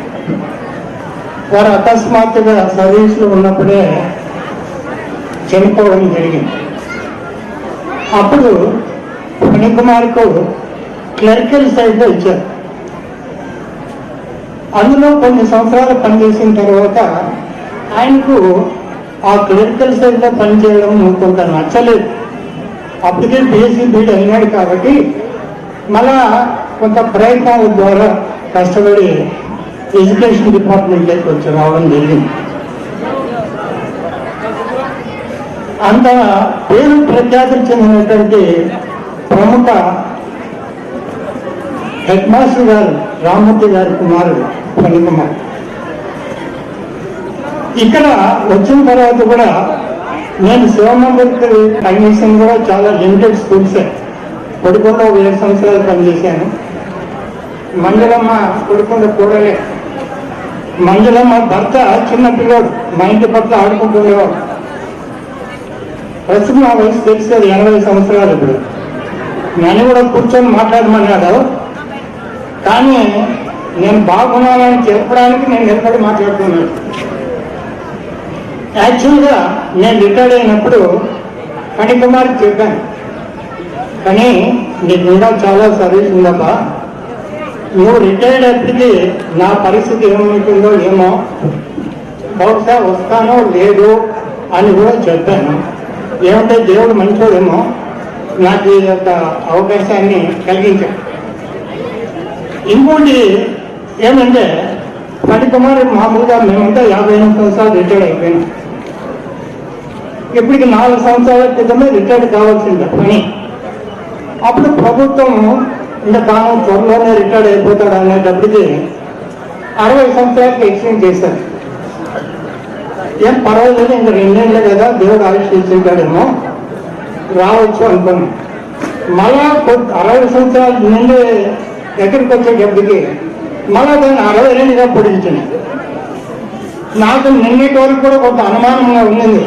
వారు అకస్మాత్తుగా సర్వీస్లో ఉన్నప్పుడే చనిపోవడం జరిగింది. అప్పుడు ఫణికుమార్కు క్లరికల్ సైడ్లో ఇచ్చారు. అందులో కొన్ని సంవత్సరాలు పనిచేసిన తర్వాత ఆయనకు ఆ క్లరికల్ సైడ్లో పనిచేయడం కొంత నచ్చలేదు. అప్పటికే బీఎస్సీ బీడ్ అయినాడు కాబట్టి మళ్ళా కొంత ప్రయత్నాల ద్వారా కష్టపడి ఎడ్యుకేషన్ డిపార్ట్మెంట్లోకి వచ్చి రావడం జరిగింది. అంత పేరు ప్రఖ్యాతి చెందినటువంటి ప్రముఖ హెడ్ మాస్టర్ గారు రామ్మూర్తి గారి కుమారుడు ఫణికుమార్. ఇక్కడ వచ్చిన తర్వాత కూడా నేను శివమంబర్కి పనిచేసిన కూడా చాలా లిమిటెడ్ స్కూల్సే. కొడుకులో 7 సంవత్సరాలు పనిచేశాను. మంజులమ్మ కొడుకులో కూడలే. మంజులమ్మ భర్త చిన్న పిల్లోడు, మా ఇంటి పట్ల ఆడుకుంటుండేవాడు. ప్రస్తుతం నా వయసు తెలిసి 80 సంవత్సరాలు. ఇప్పుడు నన్ను కూడా కూర్చొని మాట్లాడమన్నాడు. కానీ నేను బాగున్నానని చెప్పడానికి నేను నిలబడి మాట్లాడుతున్నాను. యాక్చువల్గా నేను రిటైర్డ్ అయినప్పుడు ఫణికుమార్కి చెప్పాను, కానీ నీకు ఇంకా చాలా సర్వీస్ ఉందబ్బా, నువ్వు రిటైర్డ్ అప్పటికి నా పరిస్థితి ఏమవుతుందో ఏమో, బహుశా వస్తానో లేదు అని కూడా చెప్పాను. ఏమంటే దేవుడు మంచోడేమో నాకు ఈ యొక్క అవకాశాన్ని కలిగించాడు. ఇంకోటి ఏమంటే ఫణికుమార్ మామూలుగా మేమంతా 58 సంవత్సరాలు రిటైర్డ్ అయిపోయాం. ఇప్పటికి 4 సంవత్సరాల క్రితమే రిటైర్డ్ కావాల్సింది పని. అప్పుడు ప్రభుత్వం ఇంకా తాను త్వరలోనే రిటైర్డ్ అయిపోతాడు అనేటప్పటికి 60 సంవత్సరాలకి ఎక్స్టెండ్ చేశారు. ఏం పర్వాలేదు, ఇంకా 2 ఏళ్ళే కదా, దేవుడు ఆవిష్కరించాడేమో రావచ్చు అనుకున్నాం. మళ్ళా 60 సంవత్సరాల నుండి ఎక్కడికి వచ్చేటప్పటికి మళ్ళా దాన్ని 62గా పొడిగించింది. నాకు నిన్నటి వరకు కూడా కొంత అనుమానంగా ఉండింది.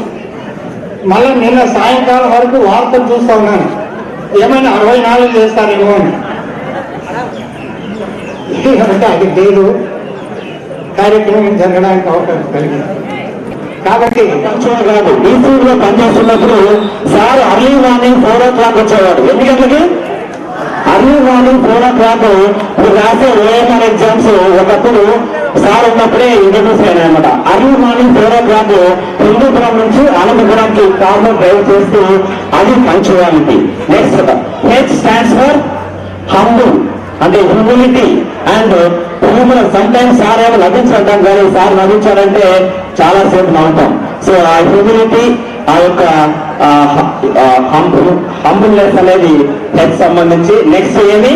మళ్ళీ నిన్న సాయంకాలం వరకు వార్తలు చూస్తా ఉన్నాను, ఏమైనా 64 చేస్తారేమో అని. అంటే అది లేదు, కార్యక్రమం జరగడానికి అవకాశం కలిగింది. కాబట్టి కాదు, డీసీలో పనిచేస్తున్నప్పుడు సార్ అర్లీ మార్నింగ్ 4 o'clock వచ్చేవాడు. ఎన్ని గంటలకి? Early morning 4 o'clock. ఇప్పుడు రాసే ఓఎంఆర్ ఎగ్జామ్స్ ఒకప్పుడు సార్ ఉన్నప్పుడే ఇంట్రడ్యూస్ అయినాయి అనమాట. అర్లీ మార్నింగ్ 4 o'clock హిందూపురం నుంచి అనంతపురంకి కార్లో డ్రైవ్ చేస్తూ, అది punctuality. Next H stands for humble, అంటే humility and humour. Sometimes sir ఏమో నవ్వించంటాం, కానీ సార్ నవ్వించాడంటే చాలా సేపు నవ్వుతాం. సో ఆ హ్యూమిలిటీ, ఆ యొక్క హంబుల్నెస్ అనేది హెచ్ సంబంధించి. నెక్స్ట్ ఏమి?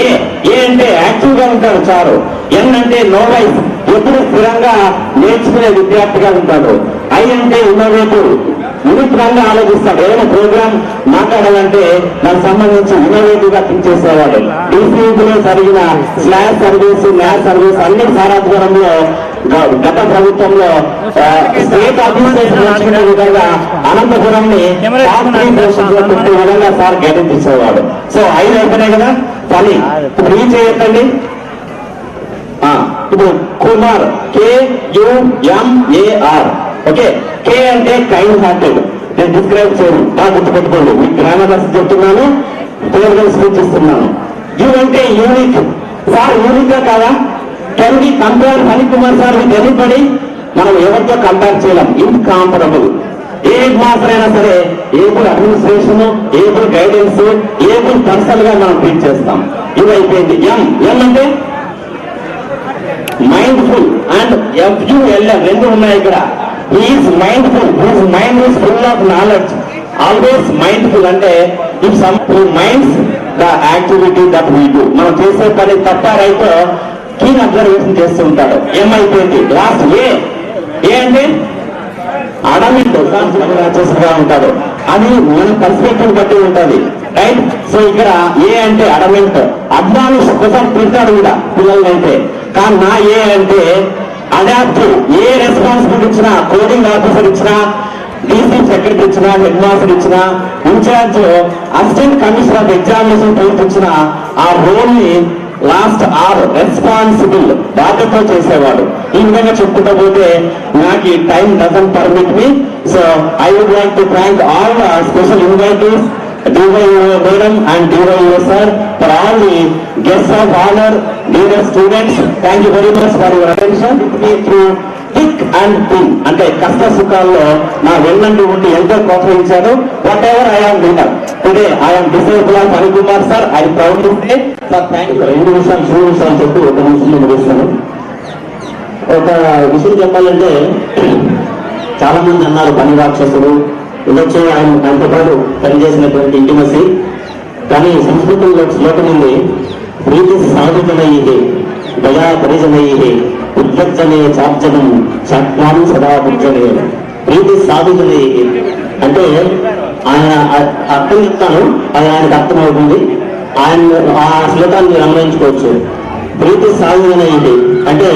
ఏ అంటే యాక్టివ్ గా ఉంటాడు చారు. ఎన్ అంటే నోవైస్, ఎప్పుడు స్థిరంగా నేర్చుకునే విద్యార్థిగా ఉంటాడు. ఐ అంటే ఇన్నోవేటివ్, వినూత్నంగా ఆలోచిస్తాడు. ఏదైనా ప్రోగ్రామ్ మాట్లాడాలంటే దానికి సంబంధించి ఇన్నోవేటివ్ గా థింక్ చేసేవాడు. డీసీలో జరిగిన స్లాష్ సర్వీస్, ల్యాబ్ సర్వీస్ అన్ని సారాధ్వర్యంలో గత ప్రభుత్వంలో స్టేట్ అడ్మినిస్ట్రేషన్ నేర్చుకునే విధంగా అనంతపురంని పెట్టే విధంగా సార్ గైడెన్స్ ఇచ్చేవాడు. సో 5 అయిపోయినాయి కదా, పని ఇప్పుడు ఈ చేయొద్దండి. ఇప్పుడు కుమార్, KUMAR. ఓకే, కే అంటే కైండ్ హార్టెడ్. నేను డిస్క్రైబ్ చేయను, బాగా గుర్తుపెట్టుకోండి. మీ గ్రామర్ చెప్తున్నాను, పేరు స్పీచ్ ఇస్తున్నాను. యూ అంటే యూనిక్. సార్ యూనిక్ గా కాదా? Can be compare Phanikumar sir with anybody? మనం ఎవరితో కంపేర్ చేయలేం. ఇన్కాంపరబుల్. ఏ మాస్టర్ అయినా సరే able administration, able guidance, able personal గా మనం ట్రీట్ చేస్తాం. ఇది అయిపోయింది. ఎం అంటే మైండ్ఫుల్ అండ్ FULL 2 ఉన్నాయి ఇక్కడ. Is mindful, his mind is full of knowledge. Always mindful అంటే if some minds the activity that we do. మనం చేసే పని తప్ప రైట్ కీన్ అబ్జర్వేషన్ చేస్తూ ఉంటాడు. ఏమైపోయింది? లాస్ట్ ఏ అంటే అడమిట్ గా ఉంటాడు. అది మన పర్స్పెక్టివ్ బట్టి ఉంటుంది, రైట్? సో ఇక్కడ ఏ అంటే అడమెంట్. అడ్వాన్స్ ఒకసారి తింటాడు కూడా పిల్లల్ని అయితే, కానీ నా ఏ అంటే అడా విద్యార్థులు ఏ రెస్పాన్సిబిలిటీ ఇచ్చినా, కోడింగ్ ఆఫీసర్ ఇచ్చినా, డీసీ సెక్రటరీ ఇచ్చినా, హెడ్ మాస్టర్ ఇచ్చినా, incharge assistant commissioner of examination పూర్తి ఇచ్చిన ఆ రోల్ ని లాస్ట్ ఆర్ రెస్పాన్సిబుల్ బాధ్యతతో చేసేవాడు. ఈ విధంగా చెప్పుకుంటూ పోతే నాకు time doesn't permit me. So I would like to thank all the special invitees, DYO madam and DYO sir, for all the guests of honor, dear students. Thank you very much for your attention. Me through thick and thin, అంటే కష్ట సుఖాల్లో నా వెన్నంటి ఉండి ఎంతో ప్రోత్సహించారు. What ever I have winner today, I have disable of Harikumar sir. I proud to say sir thank you. 2 నిమిషాలు 3 నిమిషాలు చెప్పి ఒక నిమిషంలో ముగిస్తాను. ఒక విషయం చెప్పాలంటే, చాలా మంది అన్నారు పని రాక్షసుడు ఉండొచ్చు, ఆయనతో పాటు పనిచేసినటువంటి ఇంటిమసి. కానీ సంస్కృతంలో శ్లోకం ఉంది, ప్రీతి సాధుజనైః దయా పరిజనైః ఉద్వజ్జనే చార్జనం చక్వాం సదా భుజనే. ప్రీతి సాధుజనైః అంటే ఆయన అర్థం చెప్తాను, అది ఆయనకు అర్థమవుతుంది. ఆయన ఆ శ్లోకాన్ని మీరు అన్వయించుకోవచ్చు. ప్రీతి సాధుజనైః అంటే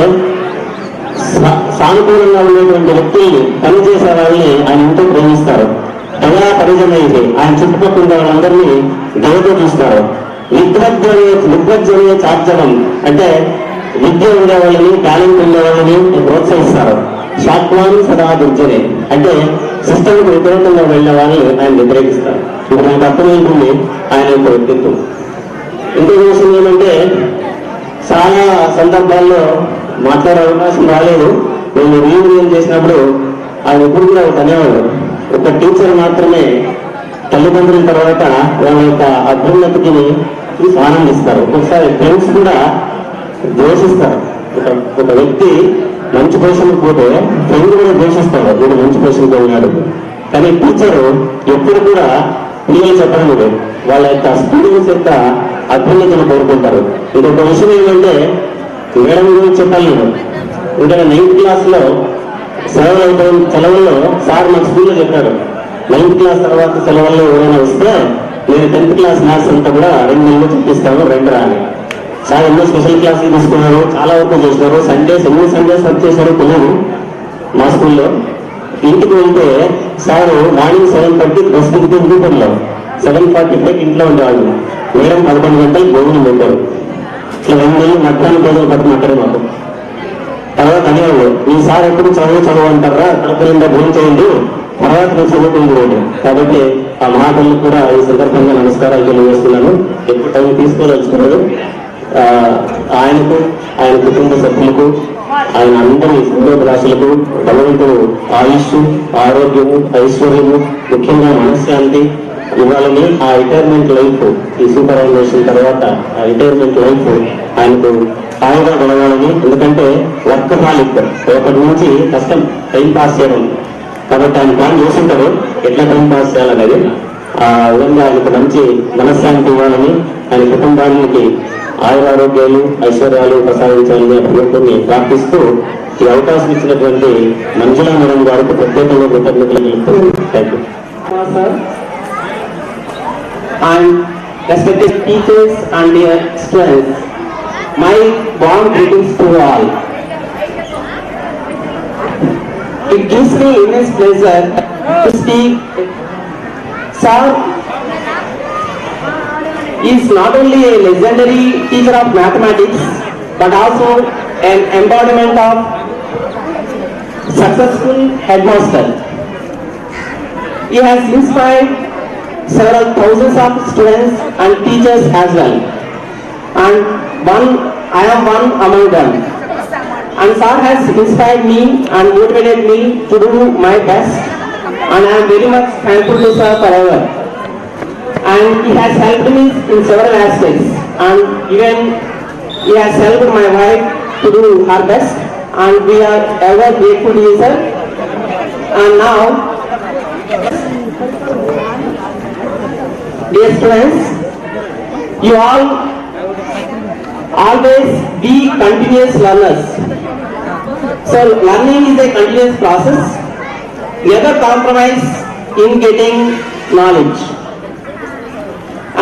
సానుకూలంగా ఉండేటువంటి వ్యక్తుల్ని, పనిచేసే వాళ్ళని ఆయన ఎంతో ప్రేమిస్తారు. దయా పరిజనైః ఆయన చుట్టుపక్కల ఉన్న వాళ్ళందరినీ దయతో చూస్తారు. విద్వజ్జనే చార్జనం అంటే విద్య ఉండే వాళ్ళని, టాలెంట్ ఉండే వాళ్ళని ప్రోత్సహిస్తారు. శాక్వాన్ని సదా దుర్జనే అంటే సిస్టమ్కి వ్యతిరేకంగా వెళ్ళే వాళ్ళని ఆయన వ్యతిరేకిస్తారు. ఇప్పుడు నాకు అర్థమైంటుంది ఆయన యొక్క వ్యక్తిత్వం. ఇంకో విషయం ఏమంటే, చాలా సందర్భాల్లో మాట్లాడే అవకాశం రాలేదు. నేను రీయూనియన్ చేసినప్పుడు ఆయన ఎప్పుడు కూడా ఒక అనేవాడు, ఒక టీచర్ మాత్రమే తల్లిదండ్రుల తర్వాత వాళ్ళ యొక్క అభ్యున్నతికి ఆనందిస్తారు. ఒకసారి ఫ్రెండ్స్ కూడా ద్వేషిస్తారు. ఒక వ్యక్తి మంచి పొజిషన్కి పోతే ఫ్రెండ్ కూడా ద్వేషిస్తారు, వీడు మంచి పొజిషన్లో ఉన్నాడు. కానీ టీచరు ఎప్పుడు కూడా పిల్లలు చెప్పడం లేదు, వాళ్ళ యొక్క స్టూడెంట్స్ యొక్క అభ్యున్నతిని కోరుకుంటారు. ఇంకొక విషయం ఏంటంటే, మేడం గురించి చెప్పాలి నేను. ఇంకా 9th క్లాస్లో సెలవుల్లో సార్ మా స్కూల్లో చెప్పాడు, 9th క్లాస్ తర్వాత సెలవుల్లో ఎవరైనా వస్తే నేను 10th క్లాస్ మ్యాథ్స్ అంతా కూడా 2 నెలలు చూపిస్తాను, 2 రాని. సార్ ఎన్నో స్పెషల్ క్లాసులు తీసుకున్నారు, చాలా వరకు చేసినారు. ఎన్ని సండేస్ వర్క్ చేశారు పిల్లలు మా స్కూల్లో. ఇంటికి వెళ్తే సారు మార్నింగ్ 7:30 బస్ దిగితే ఇంటిలో 7:45 ఇంట్లో ఉండేవాళ్ళు. మేడం 11 గంటలకు భోజనం పెట్టారు. ఇట్లా 2 నెలలు మధ్యాహ్నం భోజనం పట్టుకుంటారు మాకు. తర్వాత అనేవాళ్ళు, ఈ సార్ ఎప్పుడు చదువు అంటారా, కడుపు నిండా భోజనం చేయండి, తర్వాత నేను చదువుకుంటున్నాను. కాబట్టి ఆ మాటలకు కూడా ఈ సందర్భంగా నమస్కారాలు తెలియజేస్తున్నాను. ఎక్కువ టైం తీసుకోదలుచుకున్నాడు. ఆయనకు, ఆయన కుటుంబ సభ్యులకు, ఆయన అందరి శ్రేయోభిలాషులకు భగవంతుడు ఆయుష్, ఆరోగ్యము, ఐశ్వర్యము, ముఖ్యంగా మనశ్శాంతి ఇవ్వాలని, ఆ రిటైర్మెంట్ లైఫ్, ఈ సూపర్వైజేషన్ తర్వాత ఆ రిటైర్మెంట్ లైఫ్ ఆయనకు హాయిగా గడవాలని. ఎందుకంటే వర్క్ హాలిక్, రేపటి నుంచి కష్టం టైం పాస్ చేయడం. కాబట్టి ఆయన ప్లాన్ చేస్తుంటారు ఎట్లా టైం పాస్ చేయాలనేది. ఆ విధంగా ఆయనకు మంచి మనశ్శాంతి ఇవ్వాలని, ఆయన కుటుంబానికి ఆయురారోగ్యాలు, ఐశ్వర్యాలు ప్రసాదించాలని భగవంతుని ప్రార్థిస్తూ ఈ అవకాశం ఇచ్చినటువంటి మంజులా మేడం గారికి ప్రత్యేకంగా కృతజ్ఞతలు తెలుపుతున్నాను. Thank you. And respected teachers and dear students, my warm greetings to all. It gives me immense pleasure to speak. Sir is not only a legendary teacher of mathematics, but also an embodiment of successful headmaster. He has inspired several thousands of students and teachers as well, and I am one among them. And sir has inspired me and motivated me to do my best, and I am very much thankful to sir forever. And he has helped me in several aspects, and even he has helped my wife to do her best, and we are ever grateful to you, sir. And now, dear students, you all always be continuous learners. So learning is a continuous process. Never compromise in getting knowledge,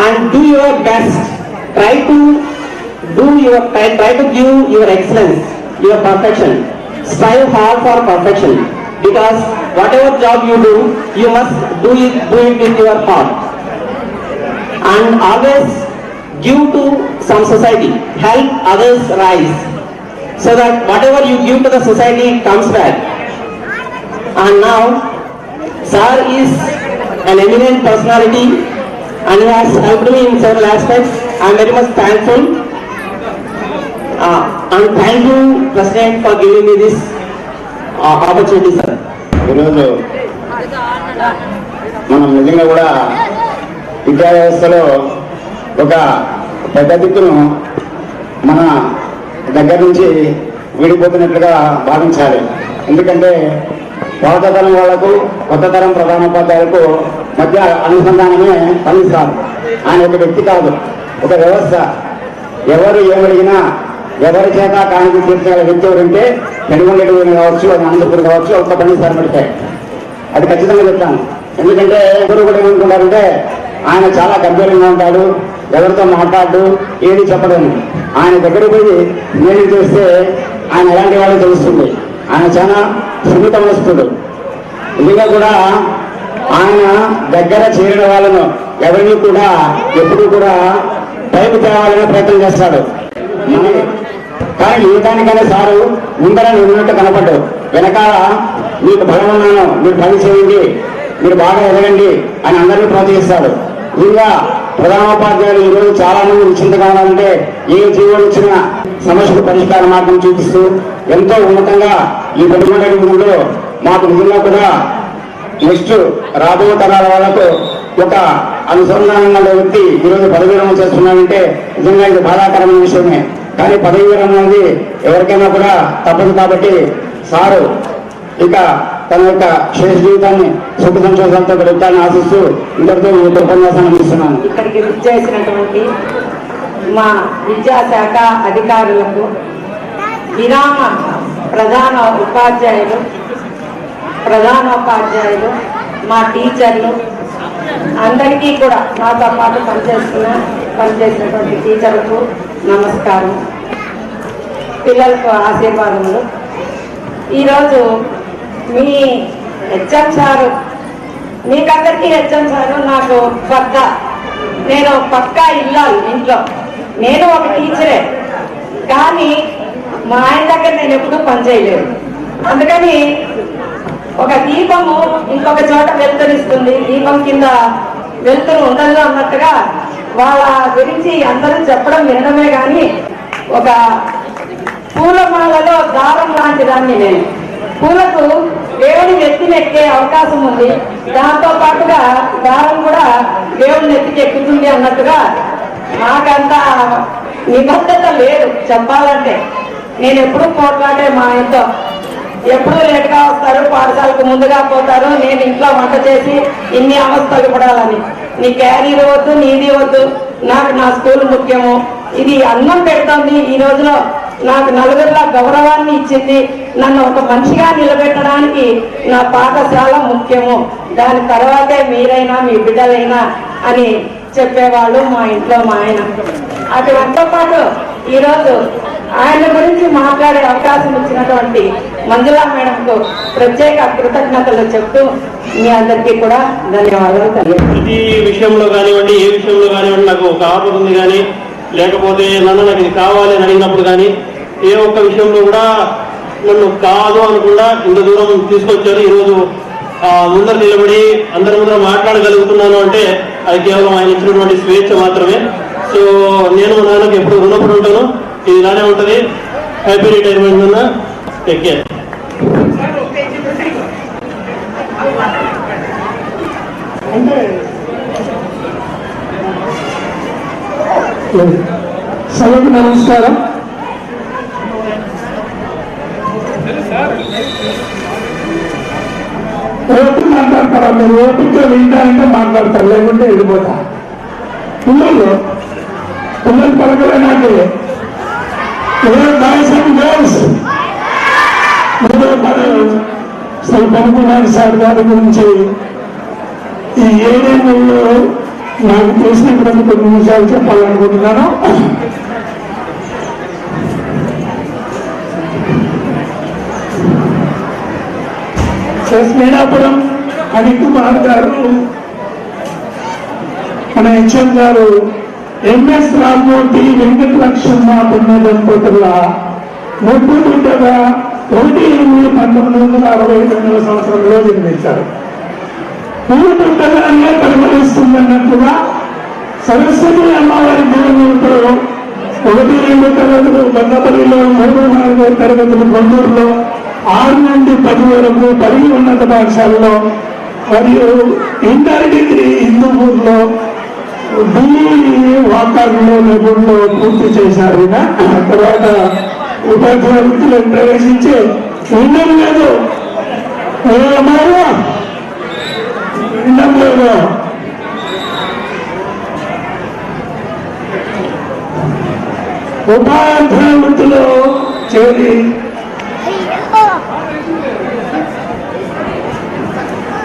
and do your best. Try to give your excellence, your perfection, strive hard for perfection, because whatever job you do, you must do it with your heart. And always give to some society, help others rise, so that whatever you give to the society comes back. And now, Sir is an eminent personality and he has helped me in several aspects. I am very much thankful. And thank you, President, for giving me this opportunity, sir. ఈరోజు మనం నిజంగా కూడా విద్యా వ్యవస్థలో ఒక పెద్ద దిక్కును మన దగ్గర నుంచి విడిపోతున్నట్లుగా భావించాలి. ఎందుకంటే పాత తరం వాళ్లకు కొత్త తరం ప్రధానోపాధ్యాయులకు మధ్య అనుసంధానమే పనిస్తారు. ఆయన ఒక వ్యక్తి కాదు, ఒక వ్యవస్థ. ఎవరు ఏమడిగినా ఎవరి చేత కానికి తీర్చగల వ్యక్తి ఎవరంటే పెనుగొండేటి కావచ్చు, అది అనంతపురం కావచ్చు, ఒక్క పనిసారి పడితే అది ఖచ్చితంగా చెప్తాను. ఎందుకంటే ఎవరు కూడా ఏమనుకుంటారంటే ఆయన చాలా గంభీరంగా ఉంటాడు, ఎవరితో మాట్లాడు, ఏది చెప్పలేను. ఆయన దగ్గర పోయి నేను చేస్తే ఆయన ఎలాంటి వాళ్ళో తెలుస్తుంది. ఆయన చాలా సున్నిత మనస్కుడు. నిజంగా కూడా ఆయన దగ్గర చేరిన వాళ్ళను ఎవరిని కూడా ఎప్పుడు కూడా పైకి తేవాలనే ప్రయత్నం చేస్తాడు. కానీ ఏ దానికైనా సారు ముందర ఉన్నట్టు కనపడ్డావు, వెనకాల మీకు బలం ఉన్నాను, మీరు పని చేయండి, మీరు బాగా ఎదగండి అని అందరినీ ప్రోత్సహిస్తాడు. ఇంకా ప్రధానోపాధ్యాయులు ఈరోజు చాలా మంది నిశ్చింతగా ఉన్నారంటే ఏ జీవోలు ఇచ్చినా సమస్యకు పరిష్కార మార్గం చూపిస్తూ ఎంతో ఉన్నతంగా ఈ పెట్టుబడి మాకు నిజంగా కూడా నెక్స్ట్ రాబో తరాల వాళ్ళకు ఒక అనుసంధానంగా వ్యక్తి ఈరోజు పదవి విరమణ చేస్తున్నాడంటే నిజంగా ఇది బాధాకరమైన విషయమే. కానీ పదవి విరమణ అనేది ఎవరికైనా కూడా తప్పదు. కాబట్టి సారు ఇక తన యొక్క శేష జీవితాన్ని సుఖ సంతోషాలతో గడుపుతాన్ని ఆశిస్తూ ఇంతటితో ఈ ఉపన్యాసాన్ని ఇస్తున్నాను. ఇక్కడికి విచ్చేసినటువంటి మా విద్యాశాఖ అధికారులకు, విరామ ప్రధానోపాధ్యాయులు, మా టీచర్లు అందరికీ కూడా, నాతో పాటు పనిచేసినటువంటి టీచర్లకు నమస్కారం, పిల్లలకు ఆశీర్వాదములు. ఈరోజు మీ హెచ్ఎం సారు, మీకందరికీ హెచ్ఎం సారు నాకు నేను పక్కా ఇల్లాలి ఇంట్లో. నేను ఒక టీచరే, కానీ మా ఆయన దగ్గర నేను ఎప్పుడూ పనిచేయలేదు. అందుకని ఒక దీపము ఇంకొక చోట వెలుతురిస్తుంది, దీపం కింద వెలుతురు ఉండదు అన్నట్టుగా వాళ్ళ గురించి అందరూ చెప్పడం వినడమే. కానీ ఒక పూలమాలలో దారం లాంటి దాన్ని నేను, పూలకు దేవుడి నెత్తినెక్కే అవకాశం ఉంది, దాంతో పాటుగా దారం కూడా దేవుడి నెత్తికి ఎక్కుతుంది అన్నట్టుగా నాకంత నిబద్ధత లేదు చెప్పాలంటే. నేను ఎప్పుడు పోట్లాడే మా ఆయనతో, ఎప్పుడు లేట్గా వస్తారు, పాఠశాలకు ముందుగా పోతారు, నేను ఇంట్లో వంట చేసి ఇన్ని అవస్థలు పడాలని. నీ క్యారీర్ వద్దు, నీది వద్దు, నాకు నా స్కూల్ ముఖ్యము. ఇది అన్నం పెడుతోంది ఈ రోజులో, నాకు నలుగురిలో గౌరవాన్ని ఇచ్చింది, నన్ను ఒక మనిషిగా నిలబెట్టడానికి నా పాఠశాల ముఖ్యము, దాని తర్వాతే మీరైనా మీ బిడ్డలైనా అని చెప్పేవాళ్ళు మా ఇంట్లో మా ఆయన. అటుతో పాటు ఈరోజు ఆయన గురించి మాట్లాడే అవకాశం ఇచ్చినటువంటి మంజులా మేడంకు ప్రత్యేక కృతజ్ఞతలు చెప్తూ మీ అందరికీ కూడా ధన్యవాదాలు తెలియజేస్తాను. ప్రతి విషయంలో కానివ్వండి, ఏ విషయంలో కానివ్వండి, నాకు ఒక ఆపద ఉంది కానీ, లేకపోతే నాకు ఇది కావాలి అని అడిగినప్పుడు కానీ, ఏ ఒక్క విషయంలో కూడా నన్ను కాదు అనకుండా ఇంత దూరం తీసుకొచ్చారు. ఈరోజు ముందర నిలబడి అందరి ముందర మాట్లాడగలుగుతున్నాను అంటే అది కేవలం ఆయన ఇచ్చినటువంటి స్వేచ్ఛ మాత్రమే. సో నేను మా నాన్నకి ఎప్పుడు రుణపడి ఉంటాను. ఇది ఇలానే ఉంటుంది. హ్యాపీ రిటైర్మెంట్ అన్న, టేక్ కేర్. సభకు నమస్కారం. ఓపిక మాట్లాడతారా మీరు? ఓపిక వింటారంటే మాట్లాడతారు, లేకుంటే వెళ్ళిపోతా. పిల్లలు పలకలేనాకే బాయ్స్ అండ్ గర్ల్స్ పనుకున్నారు సార్ గారి గురించి ఈ 7 ఏళ్ళలో నాకు తెలిసినటువంటి కొన్ని నిమిషాలు చెప్పాలనుకుంటున్నాను. మేడాపురం అనిల్ కుమార్ గారు, మన హెచ్ఎం గారు, ఎంఎస్ రామ్మూర్తి, వెంకటలక్ష్మ పుణ్య దంపతుల ముద్దుగా 1/8/1962 సంవత్సరంలో జన్మించారు. పూర్తిగానే పరిమళిస్తుందన్నట్టుగా సరస్వతి అమ్మవారి భూమితో 1-2 తరగతులు బంగపల్లిలో, 3-4 తరగతులు గుంటూరులో, 6 నుండి 10 వరకు పది ఉన్నత పాఠశాలలో మరియు ఇంటర్ డిగ్రీ హిందూపూర్లో, వాకాడులో, నెబుల్లో పూర్తి చేశారు. తర్వాత ఉపాధ్యాయ వృత్తిలో ప్రవేశించి వినడం లేదు, వినడం లేదు. ఉపాధ్యాయ వృత్తిలో చేరి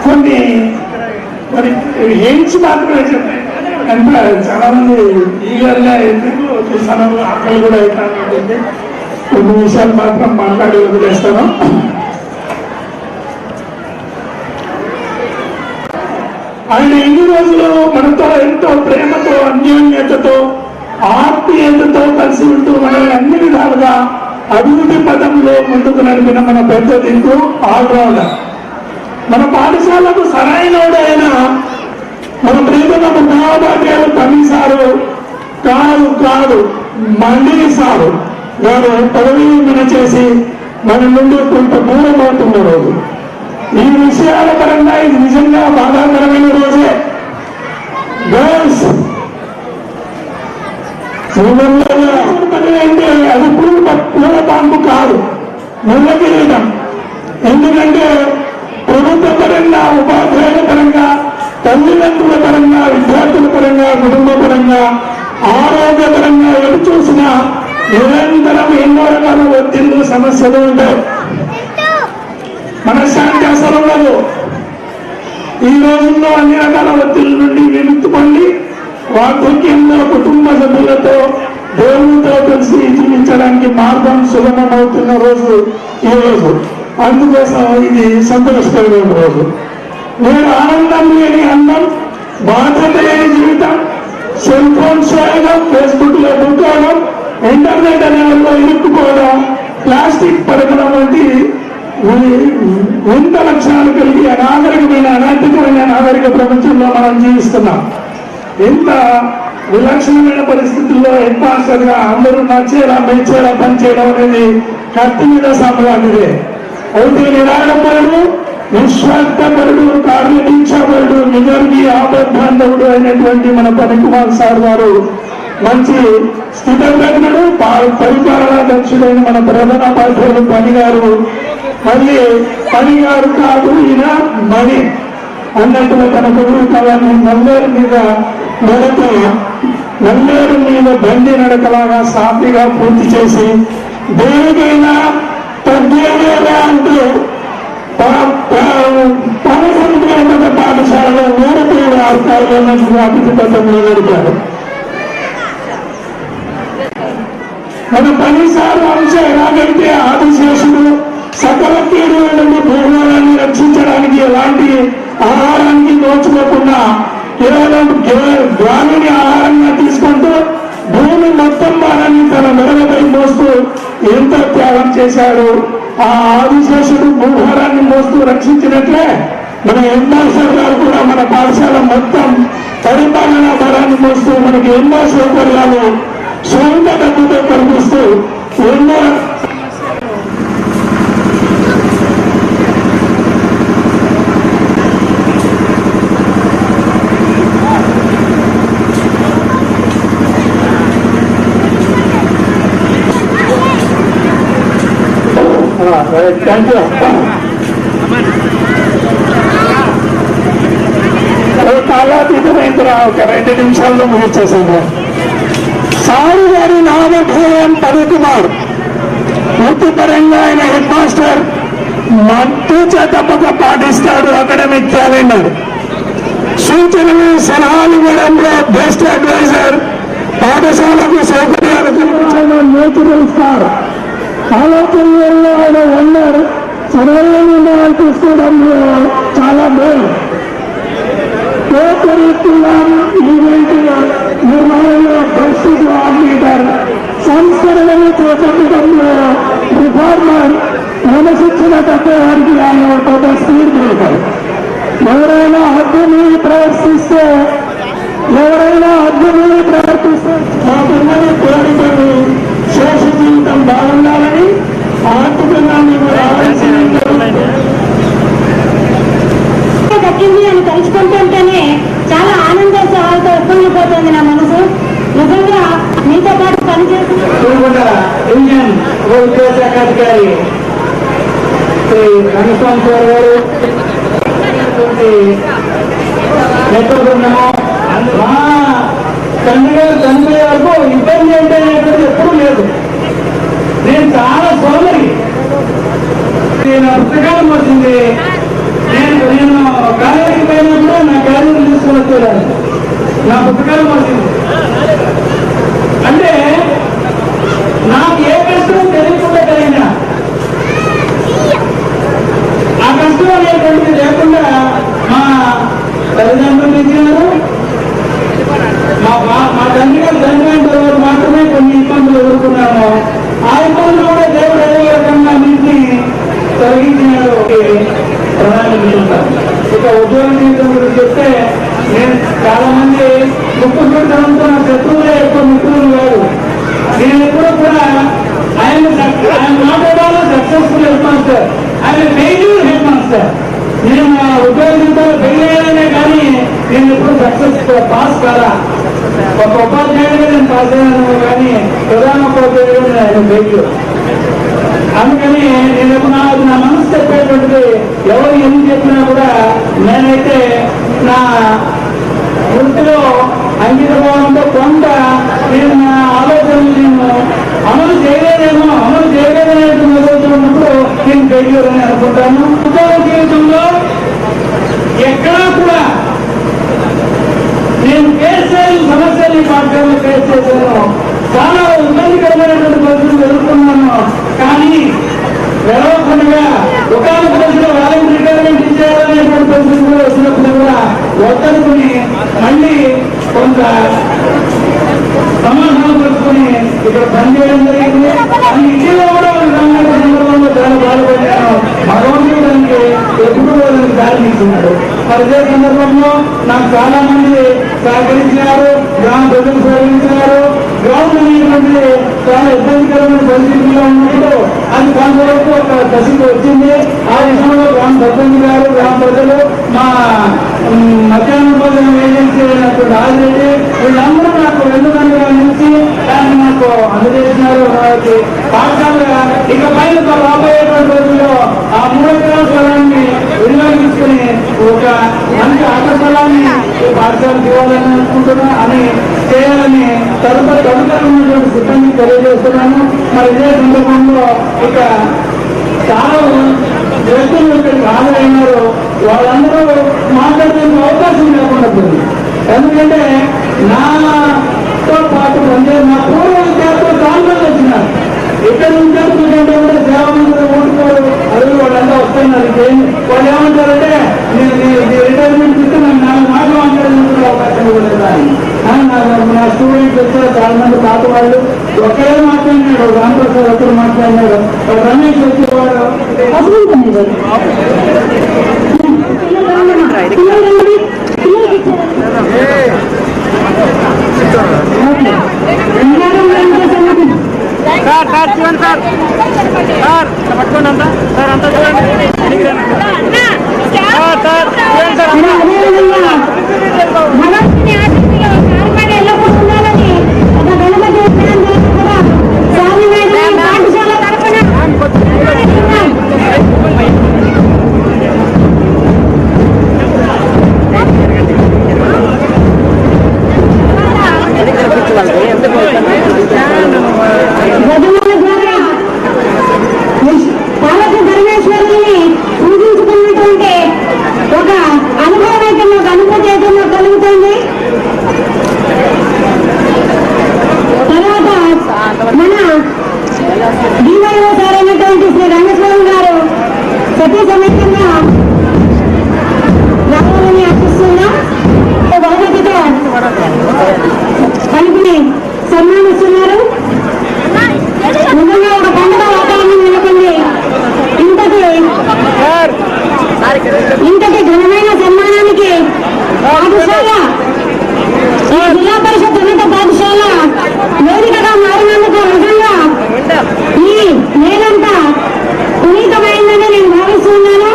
కొన్ని మరి ఏంచి మాత్రమే చెప్పాయి. అంటే చాలా మంది ఈగర్గా ఎందుకు చూసాను, ఆకలి కూడా అవుతానంటే కొన్ని విషయాలు మాత్రం మాట్లాడి వదిలేస్తాను. ఆయన ఇన్ని రోజులు మనతో ఎంతో ప్రేమతో, అన్యోన్యతతో, ఆత్మీయతతో కలిసి ఉంటూ మనల్ని అన్ని విధాలుగా అభివృద్ధి పదంలో ముందుకు నడిపిన మన పెద్ద దిక్కు ఆల్రౌండర్. మన పాఠశాలకు సరైనోడైన మన ప్రియతమ మహాభాగ్యాలు కమిసారు కాదు మండిని సారు గారు పదవి విరమణ చేసి మన నుండి కొంత దూరం అవుతున్న రోజు. ఈ విషయాల పరంగా ఇది నిజంగా బాధాకరమైన రోజే. గర్ల్స్ అంటే అది పూల పాంపు కాదు, ముళ్ళ కిరీటం. ఎందుకంటే ప్రభుత్వ పరంగా, ఉపాధ్యాయుల పరంగా, తల్లిదండ్రుల పరంగా, విద్యార్థుల పరంగా, కుటుంబ పరంగా, ఆరోగ్యపరంగా ఎటు చూసినా నిరంతరం ఎన్నో రకాల ఒత్తిళ్లు, సమస్యలు ఉంటాయి. మనశ్శాంతి అసలు ఉండదు. ఈ రోజుల్లో అన్ని రకాల ఒత్తిళ్ల నుండి విముక్తి పొంది వార్ధక్యంలో కుటుంబ సభ్యులతో, దేవునితో కలిసి జీవించడానికి మార్గం సులభమవుతున్న రోజు ఈ రోజు. అందుకోసం ఇది సంతోషకరమైన రోజు. నేను ఆనందం లేని అందం, బాధ్యత లేని జీవితం, సెల్ ఫోన్ చేయడం, ఫేస్బుక్ లో దుక్కోవడం, ఇంటర్నెట్ అనేలో ఇరుక్కుపోవడం, ప్లాస్టిక్ పడకడం వంటి వింత లక్షణాలు కలిగి అనాగరికమైన నాగరిక ప్రపంచంలో మనం జీవిస్తున్నాం. ఇంత విలక్షణమైన పరిస్థితుల్లో హెడ్ మాస్టర్ గా అందరూ నచ్చేలా మెచ్చేలా పనిచేయడం అనేది కత్తి మీద సంబరానిదే. అయితే నిరాడంబరుడు, నిస్వార్థపరుడు, కార్యదీక్షాపరుడు, నిజానికి ఆబద్ధాంధవుడు అయినటువంటి మన పనికుమార్ సార్ గారు మంచి స్థితప్రజ్ఞుడు, పరిపాలనా దక్షుడైన మన ప్రధానోపాధ్యాయులు పనిగారు. మళ్ళీ పనిగారు కాదు, ఈయన మణి అన్నట్టుగా తన కుటుంబాన్ని నల్లేరు మీద బండి నడకలాగా సాఫీగా పూర్తి చేసి దేనికైనా తగ్గేదేలా అంటూ పనసంత పాఠశాలలో 107 ఆస్థాయిలో అభివృద్ధి పథంలో నడిపారు. మన పనిసార్లు అంశం ఎలాగైతే ఆదిశేషుడు సకల కీడుల నుండి భూగోళాన్ని రక్షించడానికి ఎలాంటి ఆహారానికి నోచుకోకుండా కేవలం గాలిని ఆహారంగా తీసుకుంటూ భూమి మొత్తం భారాన్ని తన మెడలపై మోస్తూ ఎంత త్యాగం చేశాడు. ఆ ఆదిశేషుడు భూభారాన్ని మోస్తూ రక్షించినట్లే మన ఎంఆర్సర్ గారు కూడా మన పాఠశాల మొత్తం పరిపాలనా భారాన్ని మోస్తూ మనకి ఎన్నో సౌకర్యాలు సొంత డబ్బుతో కల్పిస్తూ ఎన్నో కాలాతీతమైన ఒక 2 నిమిషాల్లో ముగించేసాను. సారు గారి నామధేయం పనికుమార్. వృత్తిపరంగా ఆయన హెడ్ మాస్టర్, తూచా తప్పక పాటిస్తాడు అకాడమిక్ క్యాలెండర్. సూచనలు, సలహాలు ఇవ్వడంలో బెస్ట్ అడ్వైజర్. పాఠశాలకు సౌకర్యాలు కల్పించడం నేచురల్ స్టార్. ఆలోచనలో ఆయన ఉన్నారు. సరైన నిర్ణయాలు చేసుకోవడంలో చాలా మేలు. కోకరిక్యులర్ ఈవెంట్ నిర్వహణలో పరిస్థితి ఆర్మీటర్ సంస్కరణలు చేపట్టడంలో రిఫార్మర్ క్రమశిక్షణ తప్పేవారికి ఆయన ఒక స్పీడ్ బ్రేకర్. ఎవరైనా హద్దుని ప్రవర్తిస్తే మా పిల్లలు కోరికలు శేష జీవితం బాగుండాలని ఆర్థికంగా మేము దక్కింది అని తలుచుకుంటుంటేనే చాలా ఆనందోత్సవాలతో ఉప్పొంగిపోతుంది నా మనసు. నిజంగా మీతో పాటు పనిచేసిన డివిజన్ విద్యాశాఖాధికారి శ్రీ రంగస్వామి సార్ గారు, నెట్వర్క్ బృందము, మా తండ్రి గారు చనిపోయే వరకు ఇబ్బంది ఏంటనేది ఎప్పుడూ లేదు. నేను చాలా సోదరి, నేను పుస్తకాలు వచ్చింది. నేను కాలేజీకి పోయినప్పుడు నా క్యారియర్ తీసుకుని వచ్చేదాన్ని, నా పుస్తకాలు వచ్చింది. అంటే నాకు ఏ కష్టం తెలియకుండా కలిగిన ఆ కష్టం అనేటువంటిది లేకుండా మా తల్లిదండ్రులు ఇచ్చినారు. మా తండ్రి గారు చనిపోయిన తర్వాత మాత్రమే కొన్ని ఇబ్బందులు ఎదుర్కొన్నాము. ఆ ఇబ్బందులు కూడా దేవుడు ఏదో రకంగా అన్నింటినీ తొలగించినాడు. ఇక ఉద్యోగ జీవితం గురించి చెప్తే, నేను చాలా మంది ముక్కుతనంతో నా శత్రువులే ఎక్కువ మిత్రులు కాదు. నేను ఎప్పుడూ కూడా ఆయన మాట్లాడాలో సక్సెస్ఫుల్ హెడ్ మాస్టర్, ఆయన ఫెయిల్యూర్ హెడ్ మాస్టర్. నేను నా ఉద్యోగ జీవితంలో ఫెయిల్ అయ్యానే కానీ నేను ఎప్పుడు సక్సెస్ పాస్ కాదా. ఒక ఉపాధ్యాయుడిగా నేను పాస్ అయ్యాను కానీ ప్రధాన ఉపాధ్యాయుడిగా నేను ఫెయిల్యూర్. అందుకని నేను ఎప్పుడు నా మనసు చెప్పేటువంటిది ఎవరు ఎన్ని చెప్పినా కూడా నేనైతే నా వృత్తిలో అంకిత భావంతో కొంత నేను నా ఆలోచనలు నేను అమలు చేయలేదనేటువంటి రోజు ఉన్నప్పుడు నేను ఫెయిల్యూర్ అని అనుకుంటాను. ఉద్యోగ జీవితంలో ఎక్కడా కూడా నేను ఫేస్ చేయని సమస్యలు ఈ పాఠశాలలో ఫేస్ చేశాను. చాలా ఇబ్బందికరమైనటువంటి పరిస్థితులు ఎదుర్కొన్నాను. కానీ వెలవకుండా ఒకనొక దశలో వాళ్ళని రిటైర్మెంట్ ఇచ్చేయాలనేటువంటి పరిస్థితి కూడా వచ్చినప్పుడు కూడా ఒక్కరుకుని మళ్ళీ కొంత సమాధానం పరుచుకుని ఇక్కడ పనిచేయడం జరిగింది. అది ఇటీవల కూడా సందర్భంలో చాలా బాధపడ్డాను. భగవంతుడు దానికి ఎప్పుడు దానికి దారి తీస్తున్నాడు. మరి ఇదే సందర్భంలో నాకు చాలా మంది సహకరించినారు, గ్రామ ప్రజలు సహకరించినారు. గ్రౌండ్ అనేటువంటిది చాలా ఇబ్బందికరమైన పరిస్థితుల్లో ఉన్నప్పుడు అది కొంతవరకు ఒక దశకు వచ్చింది. ఆ విషయంలో గ్రామ సర్పంచ్ గారు, గ్రామ ప్రజలు, మా మధ్యాహ్న భోజనం ఏజెన్సీ అయినటువంటి రాజరెడ్డి, వీళ్ళందరూ నాకు వెన్నుదన్నుగా నిలిచి దాన్ని నాకు అందజేసినారు. పాఠశాలగా ఇక పైన రాబోయేటువంటి రోజుల్లో ఆ 3 ఎకరాల స్థలాన్ని వినియోగించుకుని ఒక మంచి ఆట స్థలాన్ని పాఠశాలకు ఇవ్వాలని అనుకుంటున్నా అని చేయాలని తదుపరి ఉన్నటువంటి సిబ్బంది తెలియజేస్తున్నాను. మరి ఇదే సందర్భంలో ఇక చాలా వ్యక్తులు ఇక్కడికి హాజరైనారు. వాళ్ళందరూ మాట్లాడే అవకాశం లేకుండా పోయింది. ఎందుకంటే నాతో పాటు నా పూర్వ విద్యార్థులు చాలా మంది వచ్చినారు. ఇక్కడ విద్యార్థులు కూడా సేవ మంది ఓటుకోరు, అది వాళ్ళంతా వస్తున్నారు. వాళ్ళు ఏమంటారంటే నేను రిటైర్మెంట్ ఇస్తే నాకు 4 మాటలు మాట్లాడేందుకు అవకాశం ఇవ్వలేదు. నా స్టూడెంట్స్ వచ్చారు చాలా మంది పాత వాళ్ళు. ఒక్కరే మాట్లాడినాడు, రామప్రసాద్ ఒక్కరు మాట్లాడినాడు, రమేష్ వచ్చేవాడు. సార్ చూడండి సార్ పట్టుకోండి అంతా సార్ అంతా చూడండి పాలక ధర్మేశ్వరుని ప్రతి సమయంగా రావాలని ఆశిస్తున్నా. బహుమతితో కలిపి సన్మానిస్తున్నారు. నిజంగా ఒక పండుగ వాతావరణం నెలకొంది. ఇంతటి ఘనమైన సన్మానానికి పాఠశాల ఈ జిల్లా పరిషత్ ఉన్నత పాఠశాల వేదికగా మారినందుకు నిజంగా ఈ నేలంతా పునీతమైందని నేను భావిస్తున్నాను.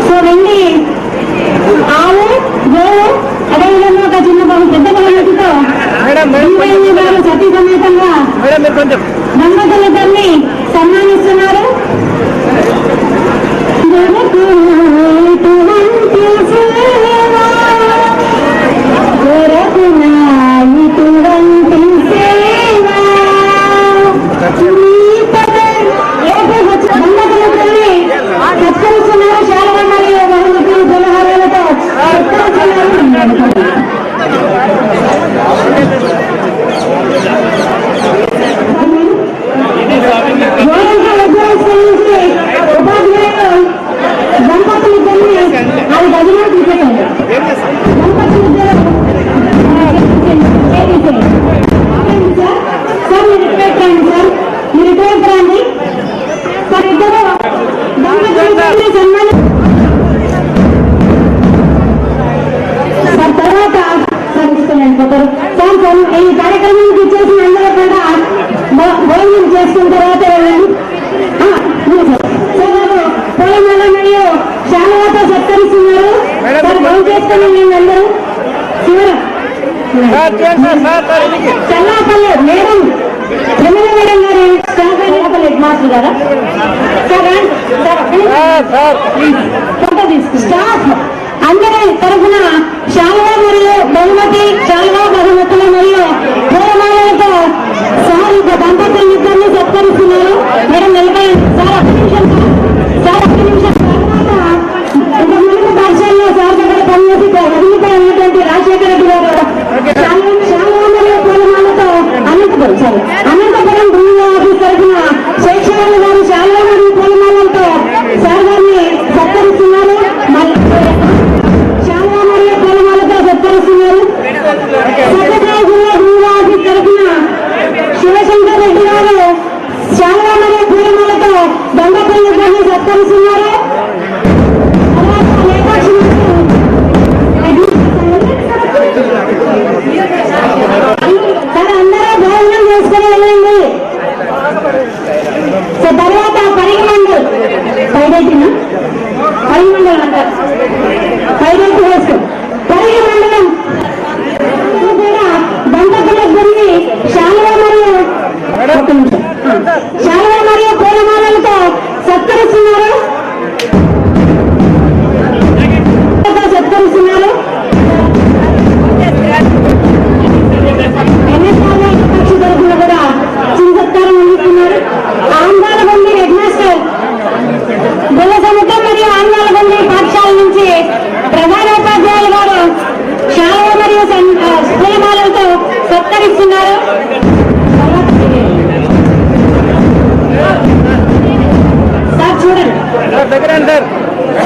సో వెండి ఆవు గోవు అదేవిధంగా ఒక చిన్న పెద్ద బహుమతితో గారు సతీ సమేతంగా దంపతులిద్దరిని సన్మానిస్తున్నారు. సత్కరిస్తున్నారు. శాలువా మరియు బహుమతులు జలహారాలతో ఉపాధ్యాయులు దంపతులిద్దరిని అది గదిలో తీసేయండి. దంపతులిద్దరు సార్ మీరు ఇటువైపు రండి. సార్ మీరు ఇటువైపు రండి. సార్ ఇద్దరు దంపతులిద్దరిని సన్మానం. సార్ తర్వాత సార్ ఇస్తున్నాను సార్ ఈ కార్యక్రమానికి ఇచ్చేసిన అందరూ కూడా భోజనం చేసుకున్న తర్వాత వెళ్ళండి. పూలమాల మరియు శాలువాతో సత్కరిస్తున్నారు. సార్ భోజనం చేసుకుని మేము అందరూ చల్లాపల్లి మేడం ప్రమిళ మేడం గారు చల్లాపల్లి హెడ్ మాస్టర్ గారా ఫోటో తీసుకుని స్టాఫ్ అందరి తరఫున శాలువా మరియు బహుమతి శాలువా బహుమతులు మరియు పూలమాలలతో సార్ ఒక దంపతులిద్దరిని సత్కరిస్తున్నారు. మేడం వెళ్ళిపోయింది సార్. ఒక్క నిమిషం సార్, ఒక్క నిమిషం. తర్వాత ఇంతకుముందు పాఠశాలలో సార్ దగ్గర పనిచేసి వదిలిపోయినటువంటి రాజశేఖర రెడ్డి గారు శాలువా మరియు పూలమాలతో అనంతపురం సార్ అనంతపురం భూమి ఆఫీస్ తరఫున శేషారావు గారు శాలువా మరియు పూలమాలలతో సార్ గారిని సత్కరిస్తున్నారు. శాలువా మరియు పూలమాలతో సత్కరిస్తున్నారు. సెక్రటరీ జిల్లా భూమి ఆఫీస్ తరఫున శివశంకర్ రెడ్డి గారు శాలువా మరియు పూలమాలతో దంపతులిద్దరిని సత్కరిస్తున్నారు. అందరూ భోజనం చేసుకుని వెళ్ళండి. సో తర్వాత పరిగమండల్ పైరెట్టిన పరిగమండలం అంటారు. పైరెట్టి వేసుకో పరిగమండలం కూడా దంపతులిద్దరిని శాలువా మరియు శాలువా మరియు పూలమాలలతో సత్కరిస్తున్నారు. సత్కరిస్తున్నారు. పక్షి తరఫున కూడా చిన్న సత్కారం అందిస్తున్నారు. ఆంధ్రాలబండి హెడ్ మాస్టర్ గొల్ల సముద్రం మరియు ఆంధ్రాలబండి పాఠశాల నుంచి ప్రధానోపాధ్యాయులు గారు శాలువా మరియు పూలమాలలతో సత్కరిస్తున్నారు. సార్ చూడండి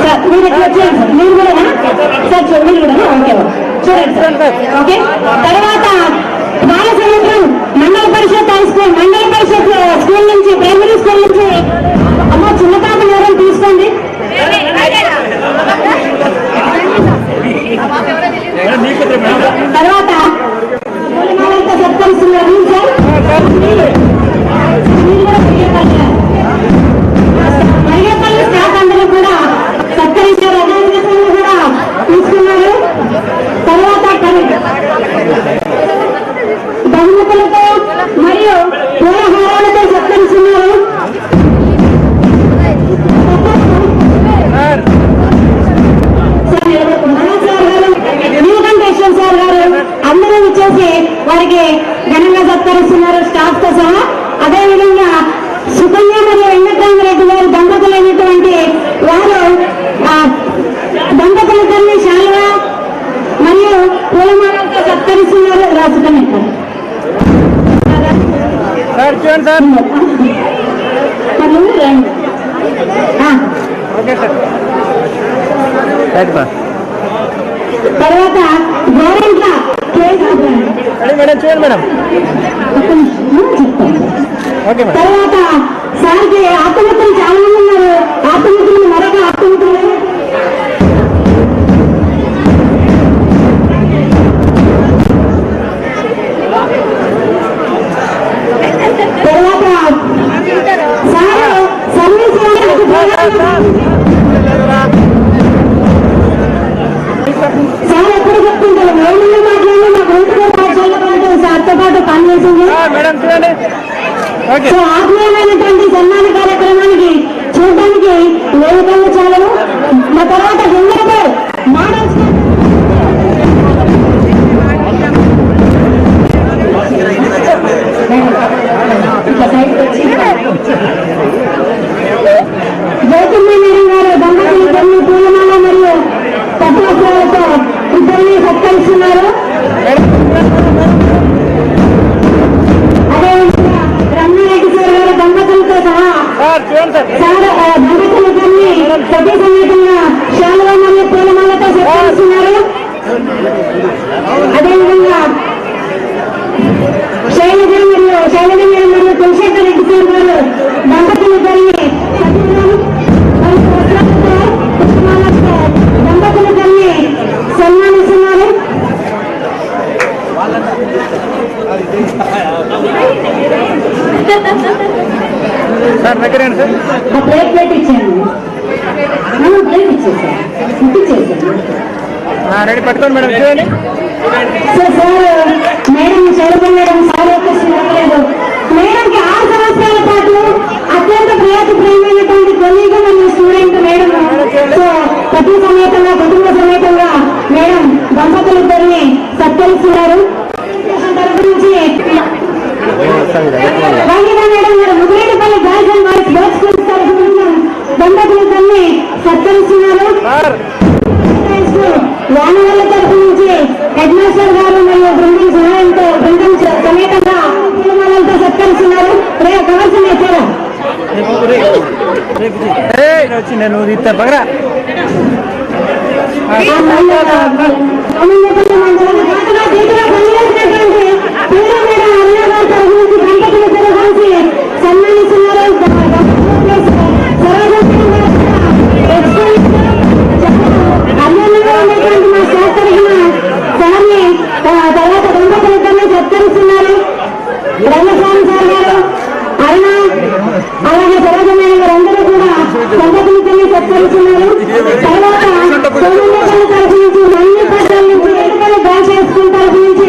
సార్, మీరు ఎట్లా వచ్చేయండి సార్. మీరు కూడా సార్ చూడండి, మీరు కూడా ఓకే చూడండి ఓకే. తర్వాత బాలసముద్రం మండల పరిషత్ హై స్కూల్ మండల పరిషత్ స్కూల్ నుంచి ప్రైమరీ స్కూల్ నుంచి అమ్మ చిన్న పాప ఎవరైనా తీసుకోండి. తర్వాత సత్కరిస్తున్నారు మరిగేపల్లి స్టాఫ్ అందరూ కూడా సత్కరించారు. అధికారులు కూడా తీసుకున్నారు. తర్వాత బహుమతులతో మరియు పూలహారాలతో సత్కరించారు. తర్వాత గోరెంట్ల తర్వాత సార్కి ఆత్మహత్యలు చాలా మంది ఉన్నారు. ఆత్మహత్యలు మరొక ఆత్మహత్యలు తర్వాత సార్ సర్వీస్ సార్ ఎప్పుడు చెప్తుంటారు మేము మాట్లాడి మా గుంటూరు పాఠశాలలో పాటు సార్తో పాటు పనిచేసింది. సో ఆత్మీయమైనటువంటి సన్మాన కార్యక్రమానికి చూడడానికి వేదికలు చాలు. మా తర్వాత గుండెపై మోడల్స్ గౌతమ్మ మేడం గారు దంపతులు ఇద్దరిని పూలమాల మరియు పట్టువస్త్రాలతో ఇద్దరిని సత్కరిస్తున్నారు. అదేవిధంగా రమణారెడ్డి సార్ గారు దంపతులతో సహా దంపతులు ఇద్దరిని సతీ సమేతంగా శాలువ మరియు పూలమాలతో సత్కరిస్తున్నారు. అదేవిధంగా శైలజ మేడం మరియు తులశేఖర్ రెడ్డి సార్ గారు దంపతులు ఇద్దరిని దంపతులు ఇద్దరిని సన్మానిస్తున్నారు. ప్లేట్ ఇచ్చాను ప్లేట్ ఇచ్చేసాను రెడీ పట్టుకోండి మేడం చూడండి. Sir madam Shailaja madam sir యొక్క లేదు మేడంకి 6 సంవత్సరాల పాటు అత్యంత ప్రియమైనటువంటి కొలీగ్ మరియు స్టూడెంట్ మేడం. సో పతి సమేతంగా కుటుంబ సమేతంగా మేడం దంపతులు ఇద్దరిని సత్కరిస్తున్నారు. తరపు నుంచి రంగిత మేడం గారు Mudiretipalli girls and boys girls schools తరపు నుంచి దంపతులు ఇద్దరిని సత్కరిస్తున్నారు. వానవల్ల తరపు నుంచి హెడ్ మాస్టర్ గారు మరియు బృందం సహాయంతో బృందం సమేతంగా పూలమాలలతో సత్కరిస్తున్నారు. కవర్స్ నేర్చారా నేను ఇస్తాను పగరా సన్మానిస్తున్నారు. అన్యోన్యంగా మా స్టాఫ్ తరఫున సార్ని తర్వాత దంపతులిద్దరిని సత్కరిస్తున్నారు. రంగస్వామి సార్ గారు ఆయన అలాగే సరోజమైన గారు అందరూ కూడా దంపతులిద్దరిని సత్కరిస్తున్నారు. తర్వాత సోమేపల్లి తరఫు నుంచి మన్ని పట్టాల నుంచి ఎటుపల్లి బ్రాంచ్ స్కూల్ తరఫు నుంచి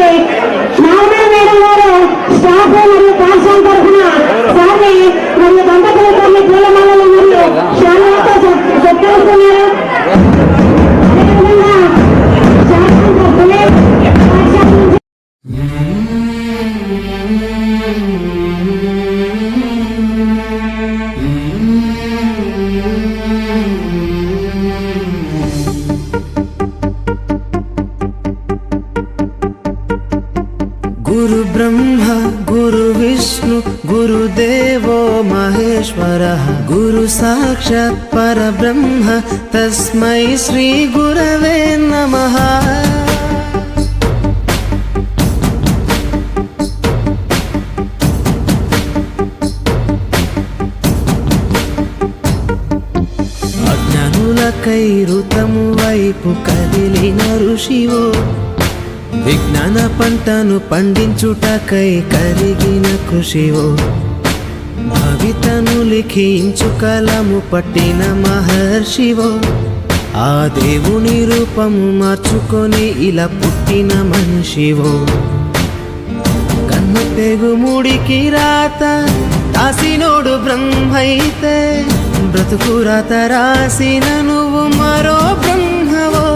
నార్మల్ మేడం గారు స్టాఫ్ మరియు పాఠశాల తరఫున సార్ని మరియు దంపతులిద్దరిని పూలమాలలు మరియు శాలువాతో సత్కరిస్తున్నారు. गुरु ब्रह्मा गुरु विष्णु गुरुदेवो महेश्वरः गुरु साक्षात् परब्रह्म तस्मै श्री गुरवे नमः। అజ్ఞానులకై ఋతము వైపు కదిలిన ఋషివో విజ్ఞాన పంటను పండించుటకై కరిగిన కృషివో భవితను లిఖించు కలము పట్టిన మహర్షివో ఆ దేవుని రూపము మార్చుకొని ఇలా పుట్టిన మనిషివో కన్ను తెగుముడికి రాత రాసినోడు బ్రహ్మైతే బ్రతుకు రాత రాసిన నువ్వు మరో బ్రహ్మవో।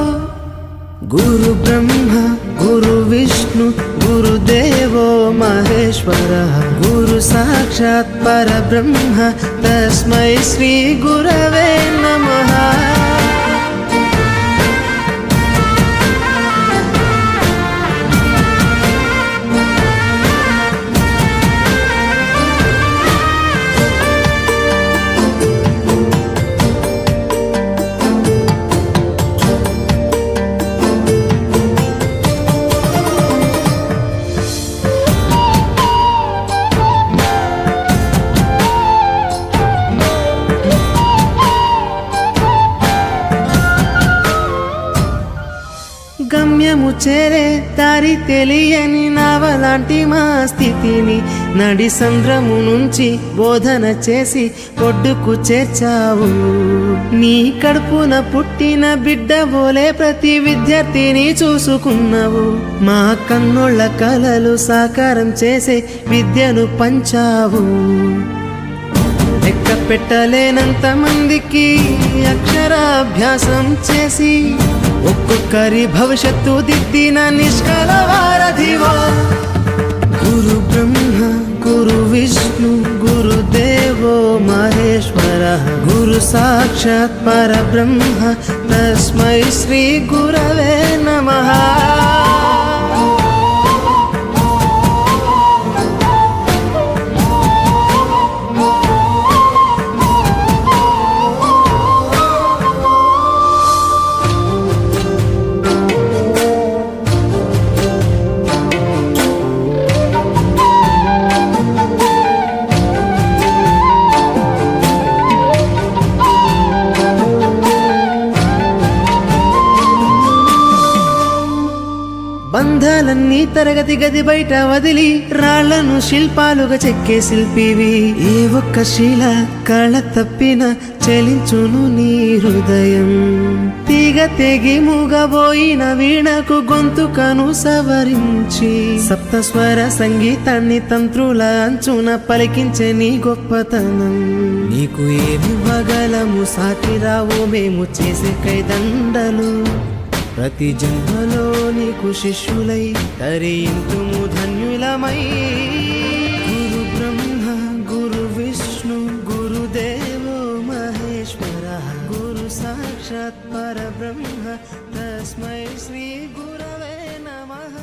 गुरु ब्रह्मा गुरु विष्णु गुरुदेवो महेश्वरः गुरु साक्षात् परब्रह्म तस्मै श्री गुरवे नमः। గమ్యము చేరే దారి తెలియని నావలాంటి మా స్థితిని నడి సంద్రము నుంచి బోధన చేసి ఒడ్డుకు చేర్చావు. నీ కడుపున పుట్టిన బిడ్డ బోలే ప్రతి విద్యార్థిని చూసుకున్నావు. మా కన్నుళ్ళ కలలు సాకారం చేసే విద్యను పంచావు. లెక్క పెట్టలేనంత మందికి అక్షరాభ్యాసం చేసి ఒక్కొక్కరి భవిష్యత్తు దిద్దిన నిష్కల వారధివో. గురు బ్రహ్మ గురు విష్ణు గురుదేవో మహేశ్వర గురు సాక్షాత్ పరబ్రహ్మ తస్మై శ్రీ గురవే నమః. బంధాలన్నీ తరగతి గది బయట వదిలి రాళ్లను శిల్పాలుగా చెక్కే శిల్పివి. ఏ ఒక్క శిల కళ తప్పిన చలించును నీ హృదయం. తీగ తెగి మూగబోయిన వీణకు గొంతుకను సవరించి సప్తస్వర సంగీతాన్ని తంత్రుల అంచున పలికించే నీ గొప్పతనం. నీకు ఏమి వగలము సాటి రావు మేము చేసే కైదండలు. ప్రతి జన్మలో నీకు శిష్యులై తరింతుము ధన్యులమై. గురు బ్రహ్మ గురు విష్ణు గురుదేవో మహేశ్వర గురు సాక్షాత్ పరబ్రహ్మ తస్మై శ్రీ గురవే నమః.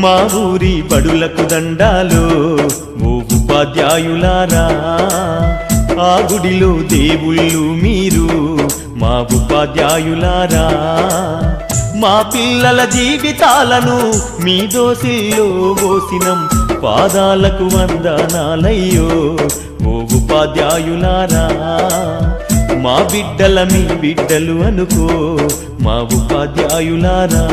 మా ఊరి బడులకు దండాలు ఓ ఉపాధ్యాయులారా. ఆ గుడిలో దేవుళ్ళు మీరు మా ఉపాధ్యాయులారా. మా పిల్లల జీవితాలను మీ దోసిల్లో పోసినం. పాదాలకు వందనాలయ్యో ఓ ఉపాధ్యాయులారా. మా బిడ్డల మీ బిడ్డలు అనుకో మా ఉపాధ్యాయులారా.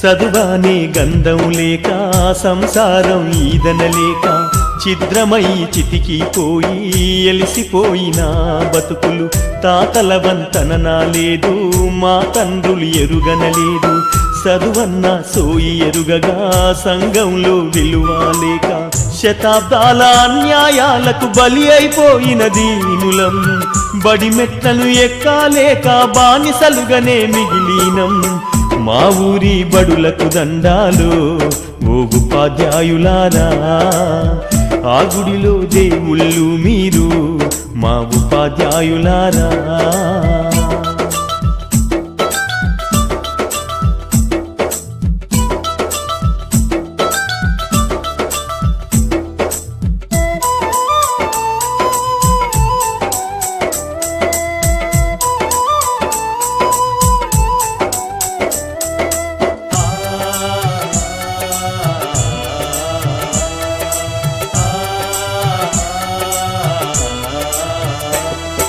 చదువానే గంధం లేక సంసారం ఈదనలేక ఛిద్రమై చితికిపోయి ఎలిసిపోయిన బతుకులు. తాతల వంతన లేదు మా తండ్రులు ఎరుగనలేదు. చదువన్న సోయి ఎరుగగా సంఘంలో విలువలేక శతాబ్దాల అన్యాయాలకు బలి అయిపోయిన దీనులం. బడి మెట్లను ఎక్కాలేక బానిసలుగానే మిగిలినం. మా ఊరి బడులకు దండాలు ఓ ఉపాధ్యాయులారా. ఆ గుడిలో దేవుళ్ళు మీరు మా ఉపాధ్యాయులారా.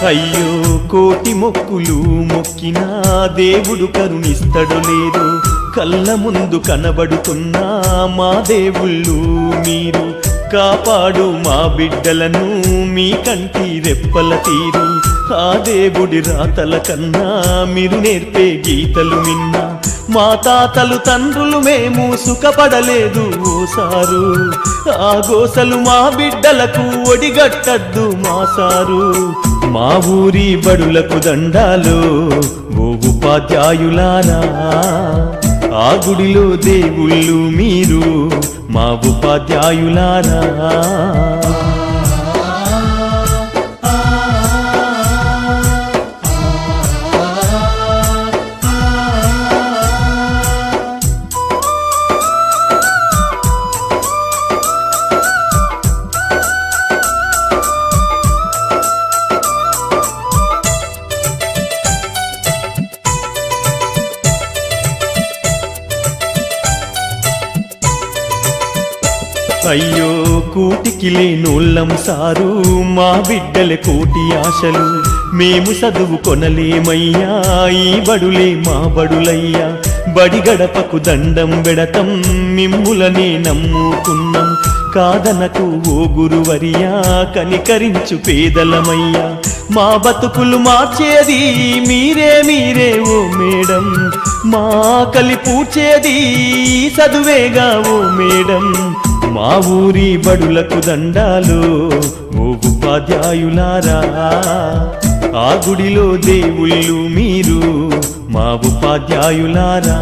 అయ్యో కోటి మొక్కులు మొక్కినా దేవుడు కరుణిస్తడు లేదు. కళ్ళ ముందు కనబడుతున్నా మా దేవుళ్ళు మీరు. కాపాడు మా బిడ్డలను మీ కంటి రెప్పల తీరు. ఆ దేవుడి రాతల కన్నా మీరు నేర్పే గీతలు మిన్న. మా తాతలు తండ్రులు మేము సుఖపడలేదు ఓసారు. ఆ గోసలు మా బిడ్డలకు ఒడిగట్టద్దు మా సారు. మా ఊరి బడులకు దండాలు ఓ ఉపాధ్యాయులారా. ఆ గుడిలో దేవుళ్ళు మీరు మా ఉపాధ్యాయులారా. అయ్యో కూటికి లేనోళ్ళం సారు, మా బిడ్డల కోటి ఆశలు. మేము చదువు కొనలేమయ్యా, ఈ బడులే మా బడులయ్యా. బడి గడపకు దండం బెడతం, మిమ్ములనే నమ్ముకున్నాం. కాదనకు ఓ గురువరియా, కనికరించు పేదలమయ్యా. మా బతుకులు మార్చేది మీరే మీరే ఓ మేడం. మా ఆకలి పూడ్చేది చదువేగా ఓ మేడం. మా ఊరి బడులకు దండాలు ఓ ఉపాధ్యాయులారా. ఆ గుడిలో దేవుళ్ళు మీరు మా ఉపాధ్యాయులారా.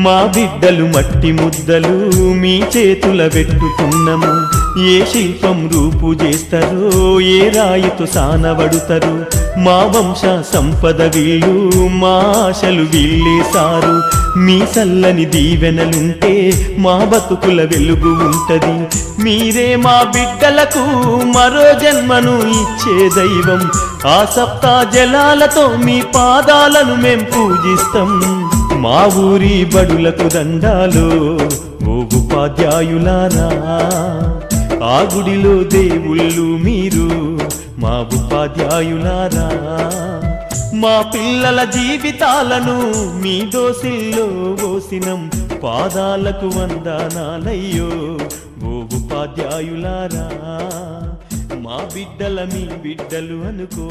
మా బిడ్డలు మట్టి ముద్దలు మీ చేతుల పెట్టుకున్నాము. ఏ శిల్పం రూపు చేస్తారో, ఏ రాయితో సానబడుతారు. మా వంశ సంపద వీళ్ళు, మా ఆశలు వీళ్ళేసారు. మీ చల్లని దీవెనలుంటే మా బతుకుల వెలుగు ఉంటది. మీరే మా బిడ్డలకు మరో జన్మను ఇచ్చే దైవం. ఆ సప్తా జలాలతో మీ పాదాలను మేం పూజిస్తాం. మా ఊరి బడులకు దండాలు ఓ ఉపాధ్యాయులారా. ఆ గుడిలో దేవుళ్ళు మీరు మా ఉపాధ్యాయులారా. మా పిల్లల జీవితాలను మీ దోసిల్లో పోసినం. పాదాలకు వందనాలయ్యో ఓ ఉపాధ్యాయులారా. మా బిడ్డల మీ బిడ్డలు అనుకో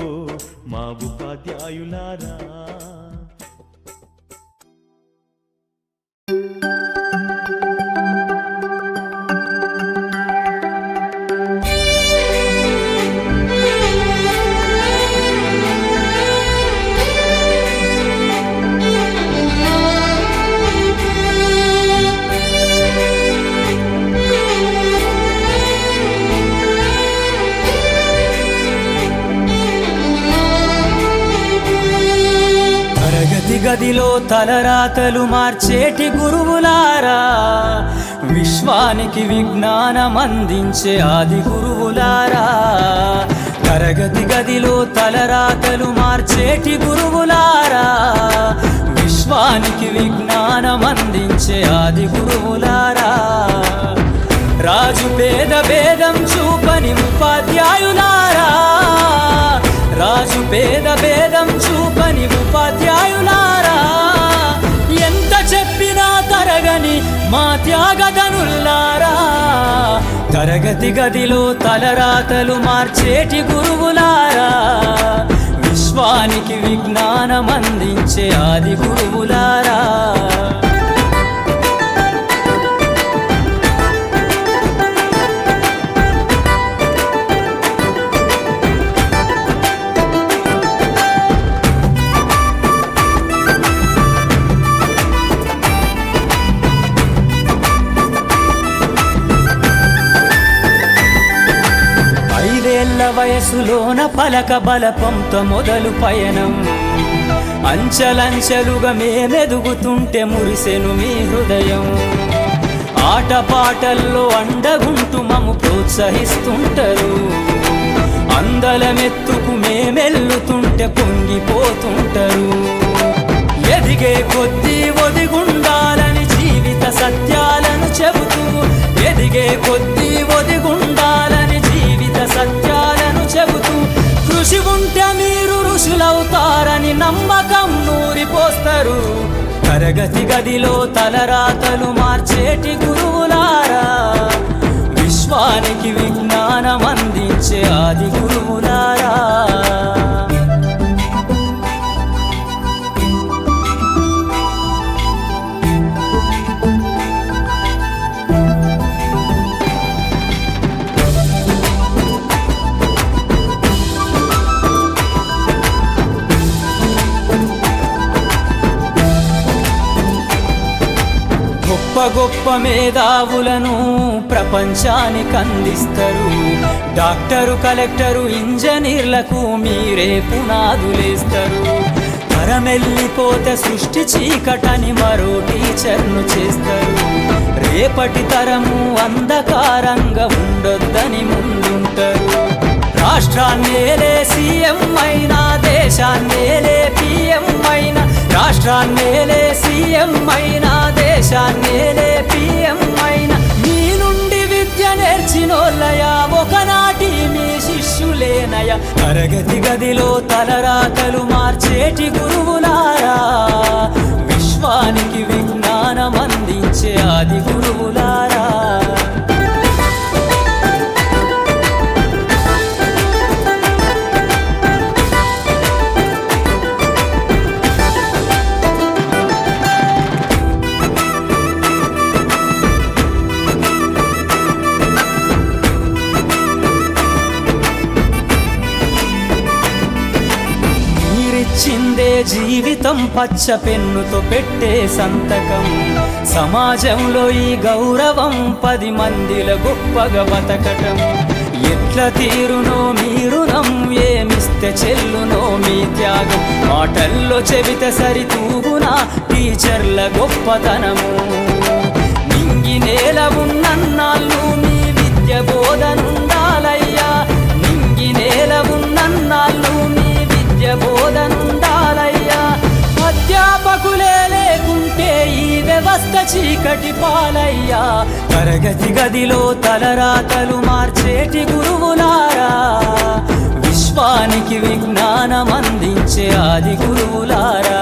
మా ఉపాధ్యాయులారా. గదిలో తలరాతలు మార్చేటి గురువులారా. విశ్వానికి విజ్ఞానం అందించే ఆది గురువులారా. తరగతి గదిలో తలరాతలు మార్చేటి గురువులారా. విశ్వానికి విజ్ఞానం అందించే ఆది గురువులారా. రాజు పేద భేదం చూపని ఉపాధ్యాయులారా. రాజు పేద భేదం చూపని ఉపాధ్యాయులారా. ఎంత చెప్పినా తరగని మా త్యాగధనుల్లారా. తరగతి గదిలో తలరాతలు మార్చేటి గురువులారా. విశ్వానికి విజ్ఞానం అందించే ఆది గురువులారా. వయసులోన పలక బలపంతో మొదలు పయనం. అంచలంచెలుగా మేమెదుగుతుంటే మురిసెను మీ హృదయం. ఆటపాటల్లో అండగుంటూ మమ్ము ప్రోత్సహిస్తుంటారు. అందలమెత్తుకు మేమెల్లుతుంటే పొంగిపోతుంటారు. ఎదిగే కొద్దీ ఒదిగుండాలని జీవిత సత్యాలను చెబుతూ, ఎదిగే కొద్దీ ఒదిగుండాలని జీవిత సత్యాలను చెబుతూ, కృషి ఉంటే మీరు ఋషులవుతారని నమ్మకం నూరిపోస్తారు. తరగతి గదిలో తలరాతలు మార్చేటి గురువులారా, విశ్వానికి విజ్ఞానం అందించే ఆది గురువులారా. గొప్ప గొప్ప మేధావులను ప్రపంచానికి అందిస్తారు. డాక్టరు, కలెక్టరు, ఇంజనీర్లకు మీరే పునాదులేస్తారు. తరమెల్లిపోతే సృష్టి చీకటని మరో టీచర్ను చేస్తారు. రేపటి తరము అంధకారంగా ఉండొద్దని ముందుంటారు. రాష్ట్రాన్నేలే సీఎం అయినా, దేశాన్నేలే పిఎం అయినా, రాష్ట్రాన్నేలే సీఎం అయినా, దేశాన్నేలే పిఎం అయినా, మీ నుండి విద్య నేర్చినోళ్ళయా, ఒకనాటి మీ శిష్యులేనయా. తరగతి గదిలో తలరాతలు మార్చేటి గురువులారా, విశ్వానికి విజ్ఞానం అందించే ఆది గురువులారా. చిందే జీవితం పచ్చ పెన్నుతో పెట్టే సంతకం. సమాజంలో ఈ గౌరవం 10 మందిల గొప్పగా బతకటం. ఎట్ల తీరునో మీ రుణం, ఏమిస్తే చెల్లునో మీ త్యాగం. మాటల్లో చెబితే సరితూగునా టీచర్ల గొప్పతనము. నింగి నేల ఉన్నన్నాళ్ళు మీ విద్య బోధనుండాలయ్యా, నింగి నేల ఉన్నన్నాళ్ళు మీ విద్య బోధనుండాలయ్యా. అధ్యాపకులే లేకుంటే ఈ వ్యవస్థ చీకటి పాలయ్యా. తరగతి గదిలో తలరాతలు మార్చేటి గురువులారా, విశ్వానికి విజ్ఞానం అందించే ఆది గురువులారా.